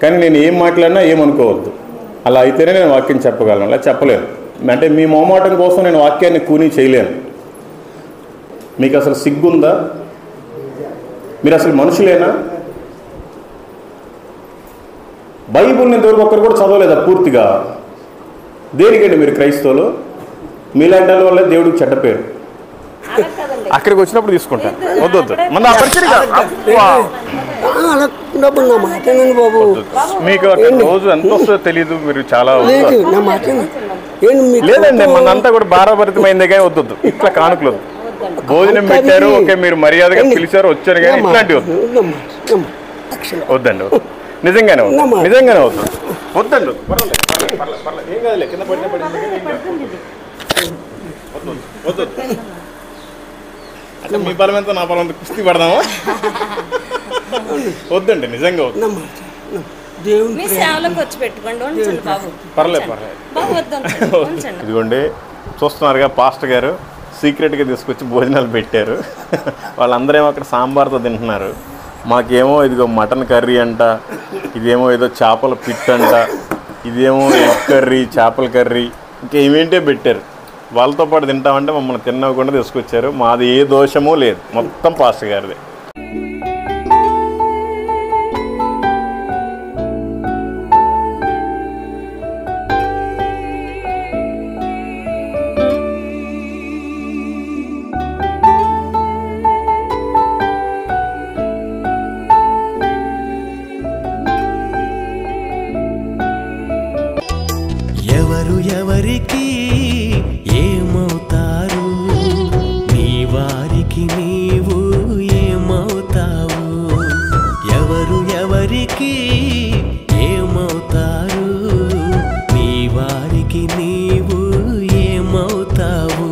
కానీ నేను ఏం మాట్లాడినా ఏమనుకోవద్దు. అలా అయితేనే నేను వాక్యం చెప్పగలను, అలా చెప్పలేను. అంటే మీ మొహమాటం కోసం నేను వాక్యాన్ని కూని చేయలేను. మీకు అసలు సిగ్గుందా? మీరు అసలు మనుషులేనా? బైబుల్ని ఇంతవరకు ఒక్కరు కూడా చదవలేదా పూర్తిగా? దేనికండి మీరు క్రైస్తవులు? మీలాంటి వల్ల దేవుడికి చెడ్డ పేరు. అక్కడికి వచ్చినప్పుడు తీసుకుంటాను. వద్దు మీకు రోజు ఎంత వస్తుందో తెలీదు. మీరు చాలా లేదండి, మనంతా కూడా భారభరితమైందే కానీ వద్దు. ఇట్లా కానుకలు భోజనం పెట్టారు, ఓకే, మీరు మర్యాదగా పిలిచారు, వచ్చారు, కానీ ఇట్లాంటివి వద్దండి. నిజంగానే నిజంగానే వద్దండి. ఏం కాదులే, కింద వద్దు. అంటే మీ బలం ఎంత నా బలం ఎంత కుస్తీ పడదామా? వద్దండి, నిజంగా వద్దు. పర్లేదు. ఇదిగోండి, చూస్తున్నారుగా పాస్టర్ గారు సీక్రెట్గా తీసుకొచ్చి భోజనాలు పెట్టారు. వాళ్ళందరేమో అక్కడ సాంబార్తో తింటున్నారు. మాకేమో ఇదిగో మటన్ కర్రీ అంట, ఇదేమో ఏదో చేపల పిట్ అంట, ఇదేమో ఎగ్ కర్రీ, చేపల కర్రీ, ఇంకా ఏమేంటే పెట్టారు. వాళ్ళతో పాటు తింటామంటే మమ్మల్ని తినకుండా తీసుకొచ్చారు. మాది ఏ దోషమూ లేదు, మొత్తం పాస్టర్ గారిది. ఎవరికి ఏమవుతారు, నీ వారికి నీవు ఏమవుతావు. ఎవరికి ఏమవుతారు, నీ వారికి నీవు ఏమవుతావు.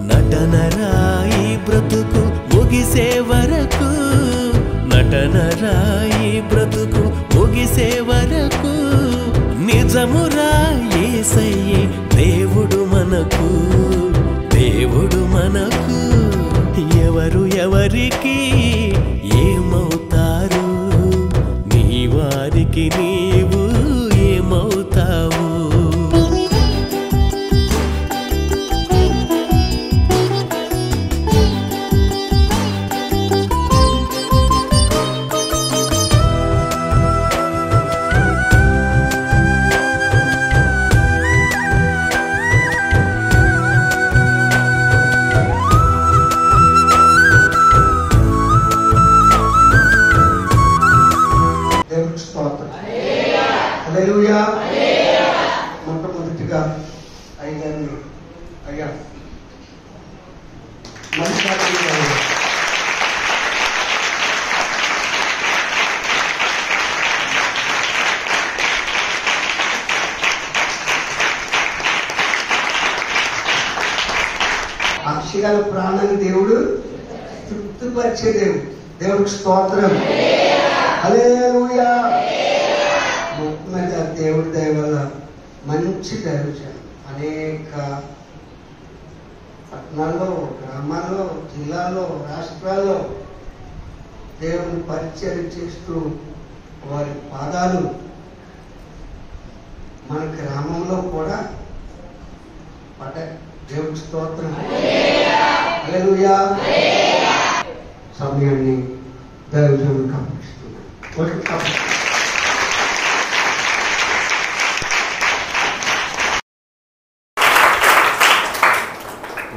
నటనరాయి బ్రతుకు ముగిసే వరకు, నటనరాయి బ్రతుకు ముగిసే వరకు, నిజమురా యేసయ్యే దేవుడు మనకు, దేవుడు మనకు. ఎవరికి ఏమవుతారు, నీ వారికి నీవు ఏమవుతావు. మొట్టమొదటిగా అయ్యాన్ని అయ్యా అక్షరాల ప్రాణాన్ని దేవుడు తృప్తిపరిచే దేవుడు. దేవుడికి స్తోత్రం. హల్లెలూయా. మొత్తం దేవుడి దయ వల్ల మంచి దైవజనం అనేక పట్టణాల్లో, గ్రామాల్లో, జిల్లాల్లో, రాష్ట్రాల్లో దేవుని పరిచయం చేస్తూ వారి పాదాలు మన గ్రామంలో కూడా పడ్డాయి. దేవుడి స్తోత్రం. హల్లెలూయా. సమయాన్ని దైవజనం కాపాడుతున్నాను.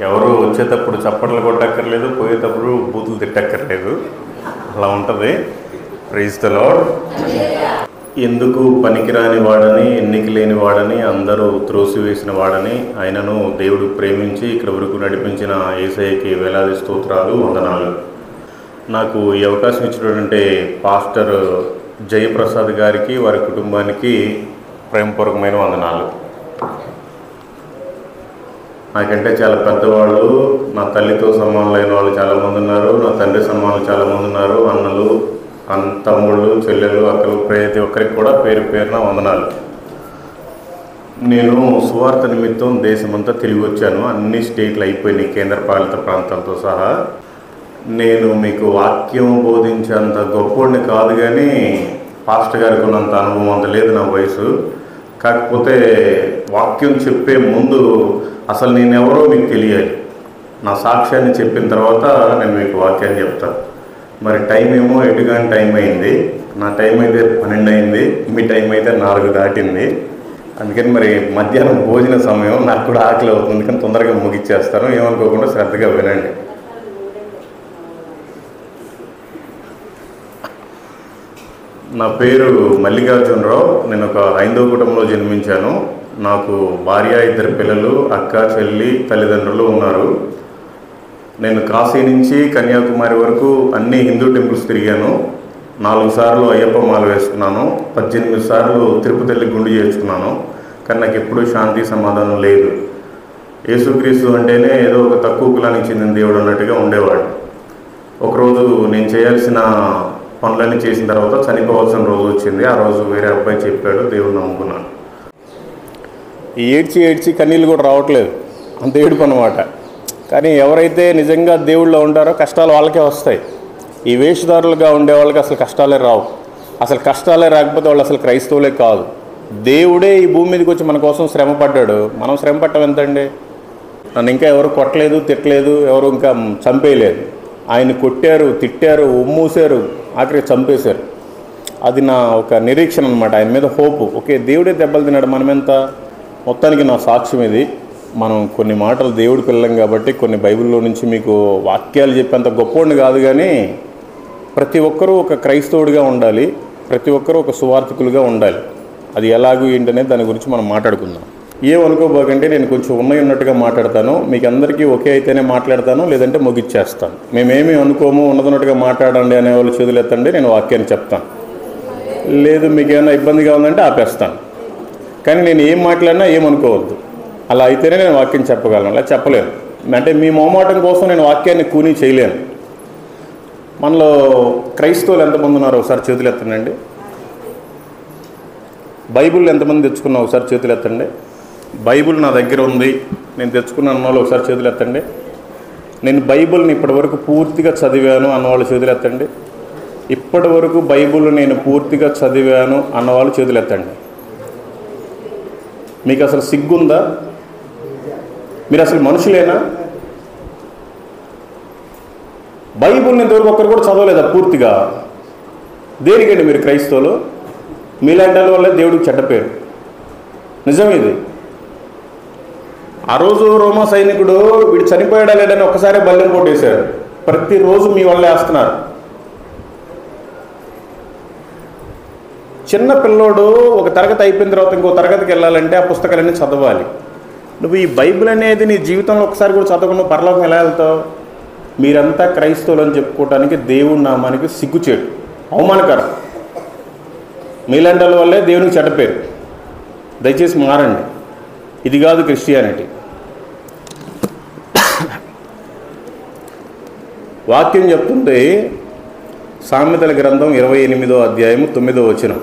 ఎవరు వచ్చేటప్పుడు చప్పట్లు కొట్టక్కర్లేదు, పోయేటప్పుడు బూతులు తిట్టక్కర్లేదు. అలా ఉంటుంది. Praise the Lord. ఎందుకు పనికిరాని వాడని, ఎన్నిక లేని వాడని, అందరూ త్రోసివేసిన వాడని ఆయనను దేవుడు ప్రేమించి ఇక్కడ వరకు నడిపించిన యేసయ్యకి వేలాది స్తోత్రాలు, వందనాలు. నాకు ఈ అవకాశం ఇచ్చినటువంటి పాస్టర్ జయప్రసాద్ గారికి, వారి కుటుంబానికి ప్రేమపూర్వకమైన వందనాలు. నాకంటే చాలా పెద్దవాళ్ళు, నా తల్లితో సమానులైన వాళ్ళు చాలామంది ఉన్నారు, నా తండ్రి సమానులు చాలామంది ఉన్నారు, అన్నలు, తమ్ముళ్ళు, చెల్లెలు, అక్కలు, ప్రతి ఒక్కరికి కూడా పేరు పేరున వందనాలు. నేను సువార్త నిమిత్తం దేశమంతా తిరిగి వచ్చాను. అన్ని స్టేట్లు అయిపోయినాయి, కేంద్రపాలిత ప్రాంతాలతో సహా. నేను మీకు వాక్యం బోధించేంత గొప్పోడిని కాదు, కానీ పాస్టర్ గారికి ఉన్నంత అనుభవం అంత లేదు నా వయసు. కాకపోతే వాక్యం చెప్పే ముందు అసలు నేనెవరో మీకు తెలియాలి. నా సాక్ష్యాన్ని చెప్పిన తర్వాత నేను మీకు వాక్యాన్ని చెప్తాను. మరి టైం ఏమో ఎటుగాని టైం అయింది. నా టైం అయితే 12 అయింది, మీ టైం అయితే 4 దాటింది. అందుకని మరి మధ్యాహ్నం భోజన సమయం, నాకు కూడా ఆకలి అవుతుంది, కానీ తొందరగా ముగిచ్చేస్తాను. ఏమనుకోకుండా శ్రద్ధగా వినండి. నా పేరు మల్లికార్జునరావు. నేను ఒక హైందవ కుటుంబంలో జన్మించాను. నాకు భార్య, 2 పిల్లలు, అక్క, చెల్లి, తల్లిదండ్రులు ఉన్నారు. నేను కాశీ నుంచి కన్యాకుమారి వరకు అన్ని హిందూ టెంపుల్స్ తిరిగాను. 4 సార్లు అయ్యప్ప మాల వేసుకున్నాను. 18 సార్లు తిరుపతి గుండు చేసుకున్నాను. కానీ నాకు ఎప్పుడూ శాంతి సమాధానం లేదు. యేసుక్రీస్తు అంటేనే ఏదో ఒక తక్కువ కులానికి చెందిన దేవుడు అన్నట్టుగా ఉండేవాడు. ఒకరోజు నేను చేయాల్సిన పనులన్నీ చేసిన తర్వాత చనిపోవాల్సిన రోజు వచ్చింది. ఆ రోజు వేరే అబ్బాయి చెప్పాడు, దేవుడు నమ్ముకున్నాను. ఈ ఏడ్చి కన్నీళ్ళు కూడా రావట్లేదు, అంత ఏడుపు అన్నమాట. కానీ ఎవరైతే నిజంగా దేవుళ్ళో ఉంటారో కష్టాలు వాళ్ళకే వస్తాయి. ఈ వేషధారులుగా ఉండే వాళ్ళకి అసలు కష్టాలే రావు. అసలు కష్టాలే రాకపోతే వాళ్ళు అసలు క్రైస్తవులే కాదు. దేవుడే ఈ భూమి మీదకి వచ్చి మన కోసం శ్రమ పడ్డాడు. మనం శ్రమ పట్టం ఎంతండి? నన్ను ఇంకా ఎవరు కొట్టలేదు, తిట్టలేదు, ఎవరు ఇంకా చంపేయలేదు. ఆయన కొట్టారు, తిట్టారు, ఉమ్మూసారు, ఆఖరికి చంపేశారు. అది నా ఒక నిరీక్షణ అనమాట. ఆయన మీద హోపు. ఓకే, దేవుడే దెబ్బలు తిన్నాడు, మనమెంత. మొత్తానికి నా సాక్ష్యం ఇది. మనం కొన్ని మాటలు దేవుడి పిల్లం కాబట్టి కొన్ని బైబిల్లో నుంచి మీకు వాక్యాలు చెప్పేంత గొప్పోడిని కాదు, కానీ ప్రతి ఒక్కరూ ఒక క్రైస్తవుడిగా ఉండాలి, ప్రతి ఒక్కరూ ఒక సువార్థికులుగా ఉండాలి. అది ఎలాగూ ఏంటనేది దాని గురించి మనం మాట్లాడుకుందాం. ఏమనుకోబోకంటే నేను కొంచెం ఉన్నట్టుగా మాట్లాడతాను. మీకు అందరికీ ఒకే అయితేనే మాట్లాడతాను, లేదంటే ముగిచ్చేస్తాను. మేమేమీ అనుకోము, ఉన్నట్టుగా మాట్లాడండి అనేవాళ్ళు చేతులు ఎత్తండి, నేను వాక్యాన్ని చెప్తాను. లేదు మీకు ఏమైనా ఇబ్బందిగా ఉందంటే ఆపేస్తాను. కానీ నేను ఏం మాట్లాడినా ఏమనుకోవద్దు. అలా అయితేనే నేను వాక్యం చెప్పగలను, అలా చెప్పలేను. అంటే మీ మొహమాటం కోసం నేను వాక్యాన్ని కూని చేయలేను. మనలో క్రైస్తవులు ఎంతమంది ఉన్నారో ఒకసారి చేతులు ఎత్తండి. బైబిల్ ఎంతమంది తెచ్చుకున్నా ఒకసారి చేతులు ఎత్తండి. బైబిల్ నా దగ్గర ఉంది, నేను తెచ్చుకున్నాను అన్నవాళ్ళు ఒకసారి చేతులు ఎత్తండి. నేను బైబిల్ని ఇప్పటివరకు పూర్తిగా చదివాను అన్నవాళ్ళు చేతులు ఎత్తండి. ఇప్పటి వరకు బైబిల్ నేను పూర్తిగా చదివాను అన్నవాళ్ళు చేతులు ఎత్తండి. మీకు అసలు సిగ్గుందా? మీరు అసలు మనుషులేనా? బైబిల్ని ఇంతవరకు ఒక్కరు కూడా చదవలేదా పూర్తిగా? దేనికండి మీరు క్రైస్తవులు? మీలాంటి వల్ల దేవుడికి చెడ్డ పేరు. నిజం ఇది. ఆ రోజు రోమా సైనికుడు వీడు చనిపోయాడా లేడని ఒక్కసారి బల్లెం కొట్టేశారు. ప్రతిరోజు మీ వల్ల వేస్తున్నారు. చిన్న పిల్లోడు ఒక తరగతి అయిపోయిన తర్వాత ఇంకో తరగతికి వెళ్ళాలంటే ఆ పుస్తకాలన్నీ చదవాలి. నువ్వు ఈ బైబిల్ అనేది నీ జీవితంలో ఒకసారి కూడా చదవకుండా పరలోకం ఎలా వెళ్తావు? మీరంతా క్రైస్తవులు అని చెప్పుకోవడానికి దేవుడి నామానికి సిగ్గుచేటు, అవమానకరం. మీలాంటి వల్లే దేవునికి చెడ్డ పేరు. దయచేసి మారండి. ఇది కాదు క్రిస్టియానిటీ. వాక్యం చెప్తుంది, సామెతల గ్రంథం 28వ అధ్యాయము 9వ వచనం,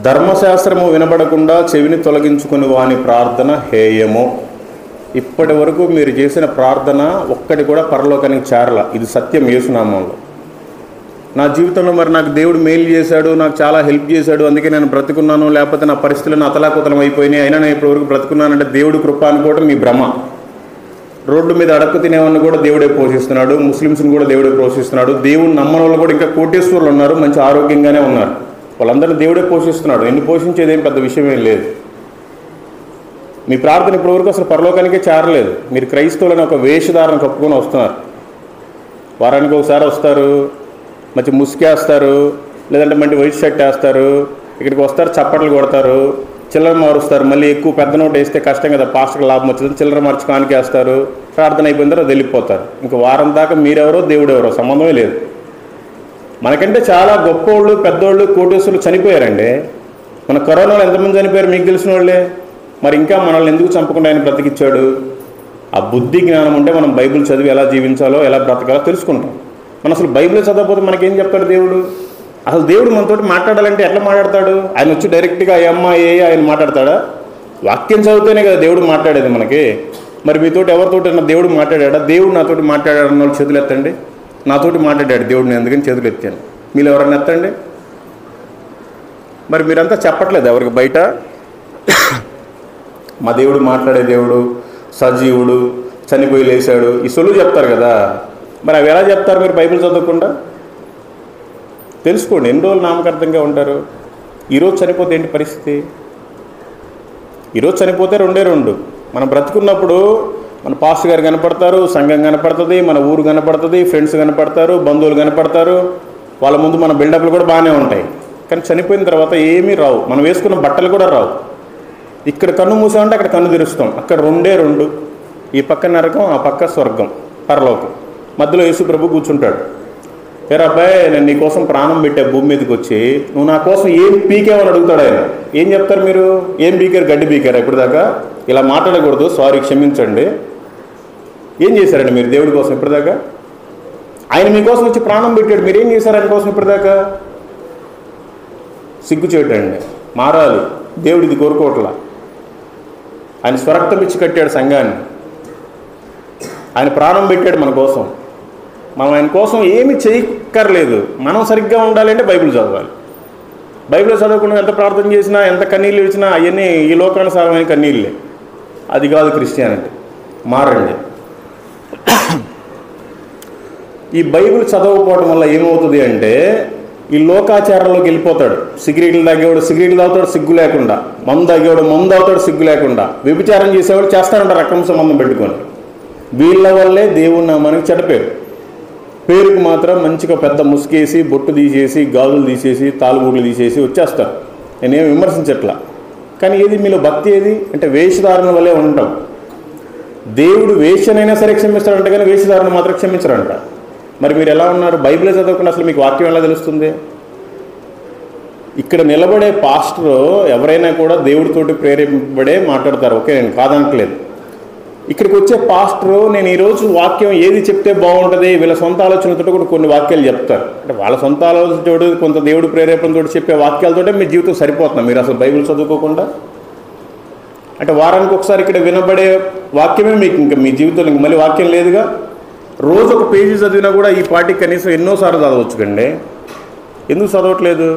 ధర్మశాస్త్రము వినబడకుండా చెవిని తొలగించుకుని వాని ప్రార్థన హేయము. ఇప్పటి వరకు మీరు చేసిన ప్రార్థన ఒక్కటి కూడా పరలోకానికి చేరల. ఇది సత్యం యేసునామంలో. నా జీవితంలో మరి నాకు దేవుడు మేలు చేశాడు, నాకు చాలా హెల్ప్ చేశాడు, అందుకే నేను బ్రతుకున్నాను, లేకపోతే నా పరిస్థితులు అతలాకుతలం అయిపోయినాయి, అయినా నేను ఇప్పటివరకు బ్రతుకున్నానంటే దేవుడు కృప అనుకోవడం మీ భ్రమ. రోడ్డు మీద అడక్కు తినేవాడిని కూడా దేవుడే పోషిస్తున్నాడు, ముస్లిమ్స్ని కూడా దేవుడే పోషిస్తున్నాడు. దేవుడు నమ్మని వాళ్ళు కూడా ఇంకా కోటేశ్వరులు ఉన్నారు, మంచి ఆరోగ్యంగానే ఉన్నారు. వాళ్ళందరినీ దేవుడే పోషిస్తున్నాడు. ఎన్ని పోషించేది ఏం పెద్ద విషయమేం లేదు. మీ ప్రార్థన ఇప్పటివరకు అసలు పరలోకానికే చేరలేదు. మీరు క్రైస్తవులని ఒక వేషధారణ కప్పుకొని వస్తున్నారు. వారానికి ఒకసారి వస్తారు, మంచి ముసుకేస్తారు, లేదంటే మంచి వైట్ షర్ట్ వేస్తారు, ఇక్కడికి వస్తారు, చప్పట్లు కొడతారు, చిల్లర మారుస్తారు. మళ్ళీ ఎక్కువ పెద్ద నోటు వేస్తే కష్టం కదా, పాస్టర్కి లాభం వచ్చింది, చిల్లర మార్చి కానికేస్తారు. ప్రార్థన అయిపోయిన తర్వాత వెళ్ళిపోతారు. ఇంకా వారం దాకా మీరెవరో దేవుడెవరో సంబంధమే లేదు. మనకంటే చాలా గొప్పోళ్ళు, పెద్దోళ్ళు, కోటేశ్వరులు చనిపోయారండి. మన కరోనాలో ఎంతమంది చనిపోయారు మీకు తెలిసిన వాళ్ళే. మరి ఇంకా మనల్ని ఎందుకు చంపకుండా ఆయన బ్రతికిచ్చాడు? ఆ బుద్ధి జ్ఞానం ఉంటే మనం బైబిల్ చదివి ఎలా జీవించాలో, ఎలా బ్రతకాలో తెలుసుకుంటాం. మనం అసలు బైబిల్ చదవకపోతే మనకేం చెప్తాడు దేవుడు? అసలు దేవుడు మనతోటి మాట్లాడాలంటే ఎట్లా మాట్లాడతాడు? ఆయన వచ్చి డైరెక్ట్గా అమ్మ ఏ ఆయన మాట్లాడతాడా? వాక్యం చదివితేనే కదా దేవుడు మాట్లాడేది మనకి. మరి మీతోటి ఎవరితోటి దేవుడు మాట్లాడా? దేవుడు నాతోటి మాట్లాడాడు అన్న వాళ్ళు చేతులు ఎత్తండి. నాతోటి మాట్లాడాడు దేవుడు, నేను అందుకని చేతులు ఎత్తాను. మీరు ఎవరన్నా ఎత్తండి. మరి మీరంతా చెప్పట్లేదు ఎవరికి బయట మా దేవుడు మాట్లాడే దేవుడు, సజీవుడు, చనిపోయి లేచాడు, ఈ సొల్లు చెప్తారు కదా. మరి అవి ఎలా చెప్తారు మీరు బైబిల్ చదవకుండా? తెలుసుకోండి, ఎన్ని రోజులు నామకార్థంగా ఉంటారు. ఈరోజు చనిపోతే ఏంటి పరిస్థితి? ఈరోజు చనిపోతే రెండే రెండు. మనం బ్రతుకున్నప్పుడు మన పాస్టర్ గారు కనపడతారు, సంఘం కనపడుతుంది, మన ఊరు కనపడుతుంది, ఫ్రెండ్స్ కనపడతారు, బంధువులు కనపడతారు, వాళ్ళ ముందు మన బిల్డప్లు కూడా బాగానే ఉంటాయి. కానీ చనిపోయిన తర్వాత ఏమీ రావు, మనం వేసుకున్న బట్టలు కూడా రావు. ఇక్కడ కన్ను మూసామంటే అక్కడ కన్ను తెరుస్తాం, అక్కడ రెండే రెండు, ఈ పక్క నరకం, ఆ పక్క స్వర్గం, పరలోకం. మధ్యలో యేసు ప్రభు కూర్చుంటాడు. వేరే అబ్బాయి, నేను నీకోసం ప్రాణం పెట్టా భూమి మీదకి వచ్చి, నువ్వు నా కోసం ఏం పీకేమని అడుగుతాడు ఆయన. ఏం చెప్తారు మీరు? ఏం పీకారు? గడ్డి పీకారు. ఇప్పటిదాకా ఇలా మాట్లాడకూడదు, సారీ క్షమించండి. ఏం చేశారండి మీరు దేవుడి కోసం ఇప్పటిదాకా? ఆయన మీకోసం వచ్చి ప్రాణం పెట్టాడు, మీరేం చేశారు ఆయన కోసం ఇప్పటిదాకా? సిగ్గుచేటండి, మారాలి. దేవుడిది కోరుకోవట్లా. ఆయన స్వరక్తం ఇచ్చి కట్టాడు సంఘాన్ని, ఆయన ప్రాణం పెట్టాడు మన కోసం. మనం ఆయన కోసం ఏమి చేయక్కర్లేదు. మనం సరిగ్గా ఉండాలంటే బైబిల్ చదవాలి. బైబిల్ చదవకుండా ఎంత ప్రార్థన చేసినా, ఎంత కన్నీళ్ళు ఇచ్చినా అవన్నీ ఈ లోకానుసారమైన కన్నీళ్ళే. అది కాదు క్రిస్టియానిటీ. మారండి. ఈ బైబిల్ చదవకపోవడం వల్ల ఏమవుతుంది అంటే, ఈ లోకాచారంలోకి వెళ్ళిపోతాడు. సిగరెట్లు తాగేవాడు సిగరెట్లు తాగుతాడు సిగ్గు లేకుండా, మందు తాగేవాడు మందు తాగుతాడు సిగ్గు లేకుండా, వ్యభిచారం చేసేవాడు చేస్తారంటారు రకం సంబంధం పెట్టుకొని. వీళ్ళ వల్లే దేవుని నామానికి చెడపేరు. పేరుకు మాత్రం మంచిగా పెద్ద ముసుకేసి, బొట్టు తీసేసి, గాజులు తీసేసి, తాలుబూట్లు తీసేసి వచ్చేస్తారు. నేనేం విమర్శించట్లా. కానీ ఏది మీలో భక్తి ఏది అంటే వేషధారణ వల్లే ఉంటాం. దేవుడు వేషనైనా సరే క్షమిస్తాడంట, కానీ వేషధారణ మాత్రం క్షమించడంట. మరి మీరు ఎలా ఉన్నారు? బైబిల్ చదవకుండా అసలు మీకు వాక్యం ఎలా తెలుస్తుంది? ఇక్కడ నిలబడే పాస్టర్ ఎవరైనా కూడా దేవుడితోటి ప్రేరేపింపబడే మాట్లాడతారు. ఓకే, నేను కాదనట్లేదు. ఇక్కడికి వచ్చే పాస్టరు నేను ఈరోజు వాక్యం ఏది చెప్తే బాగుంటుంది, వీళ్ళ సొంత ఆలోచనతో కూడా కొన్ని వాక్యాలు చెప్తారు. అంటే వాళ్ళ సొంత ఆలోచనతో కొంత దేవుడు ప్రేరేపణతో చెప్పే వాక్యాలతోటే మీ జీవితం సరిపోతుంది. మీరు అసలు బైబిల్ చదువుకోకుండా అంటే వారానికి ఒకసారి ఇక్కడ వినబడే వాక్యమే మీకు ఇంకా మీ జీవితంలో ఇంక మళ్ళీ వాక్యం లేదుగా. రోజు ఒక పేజీ చదివినా కూడా ఈ పాటికి కనీసం ఎన్నోసార్లు చదవచ్చు కండి. ఎందుకు చదవట్లేదు?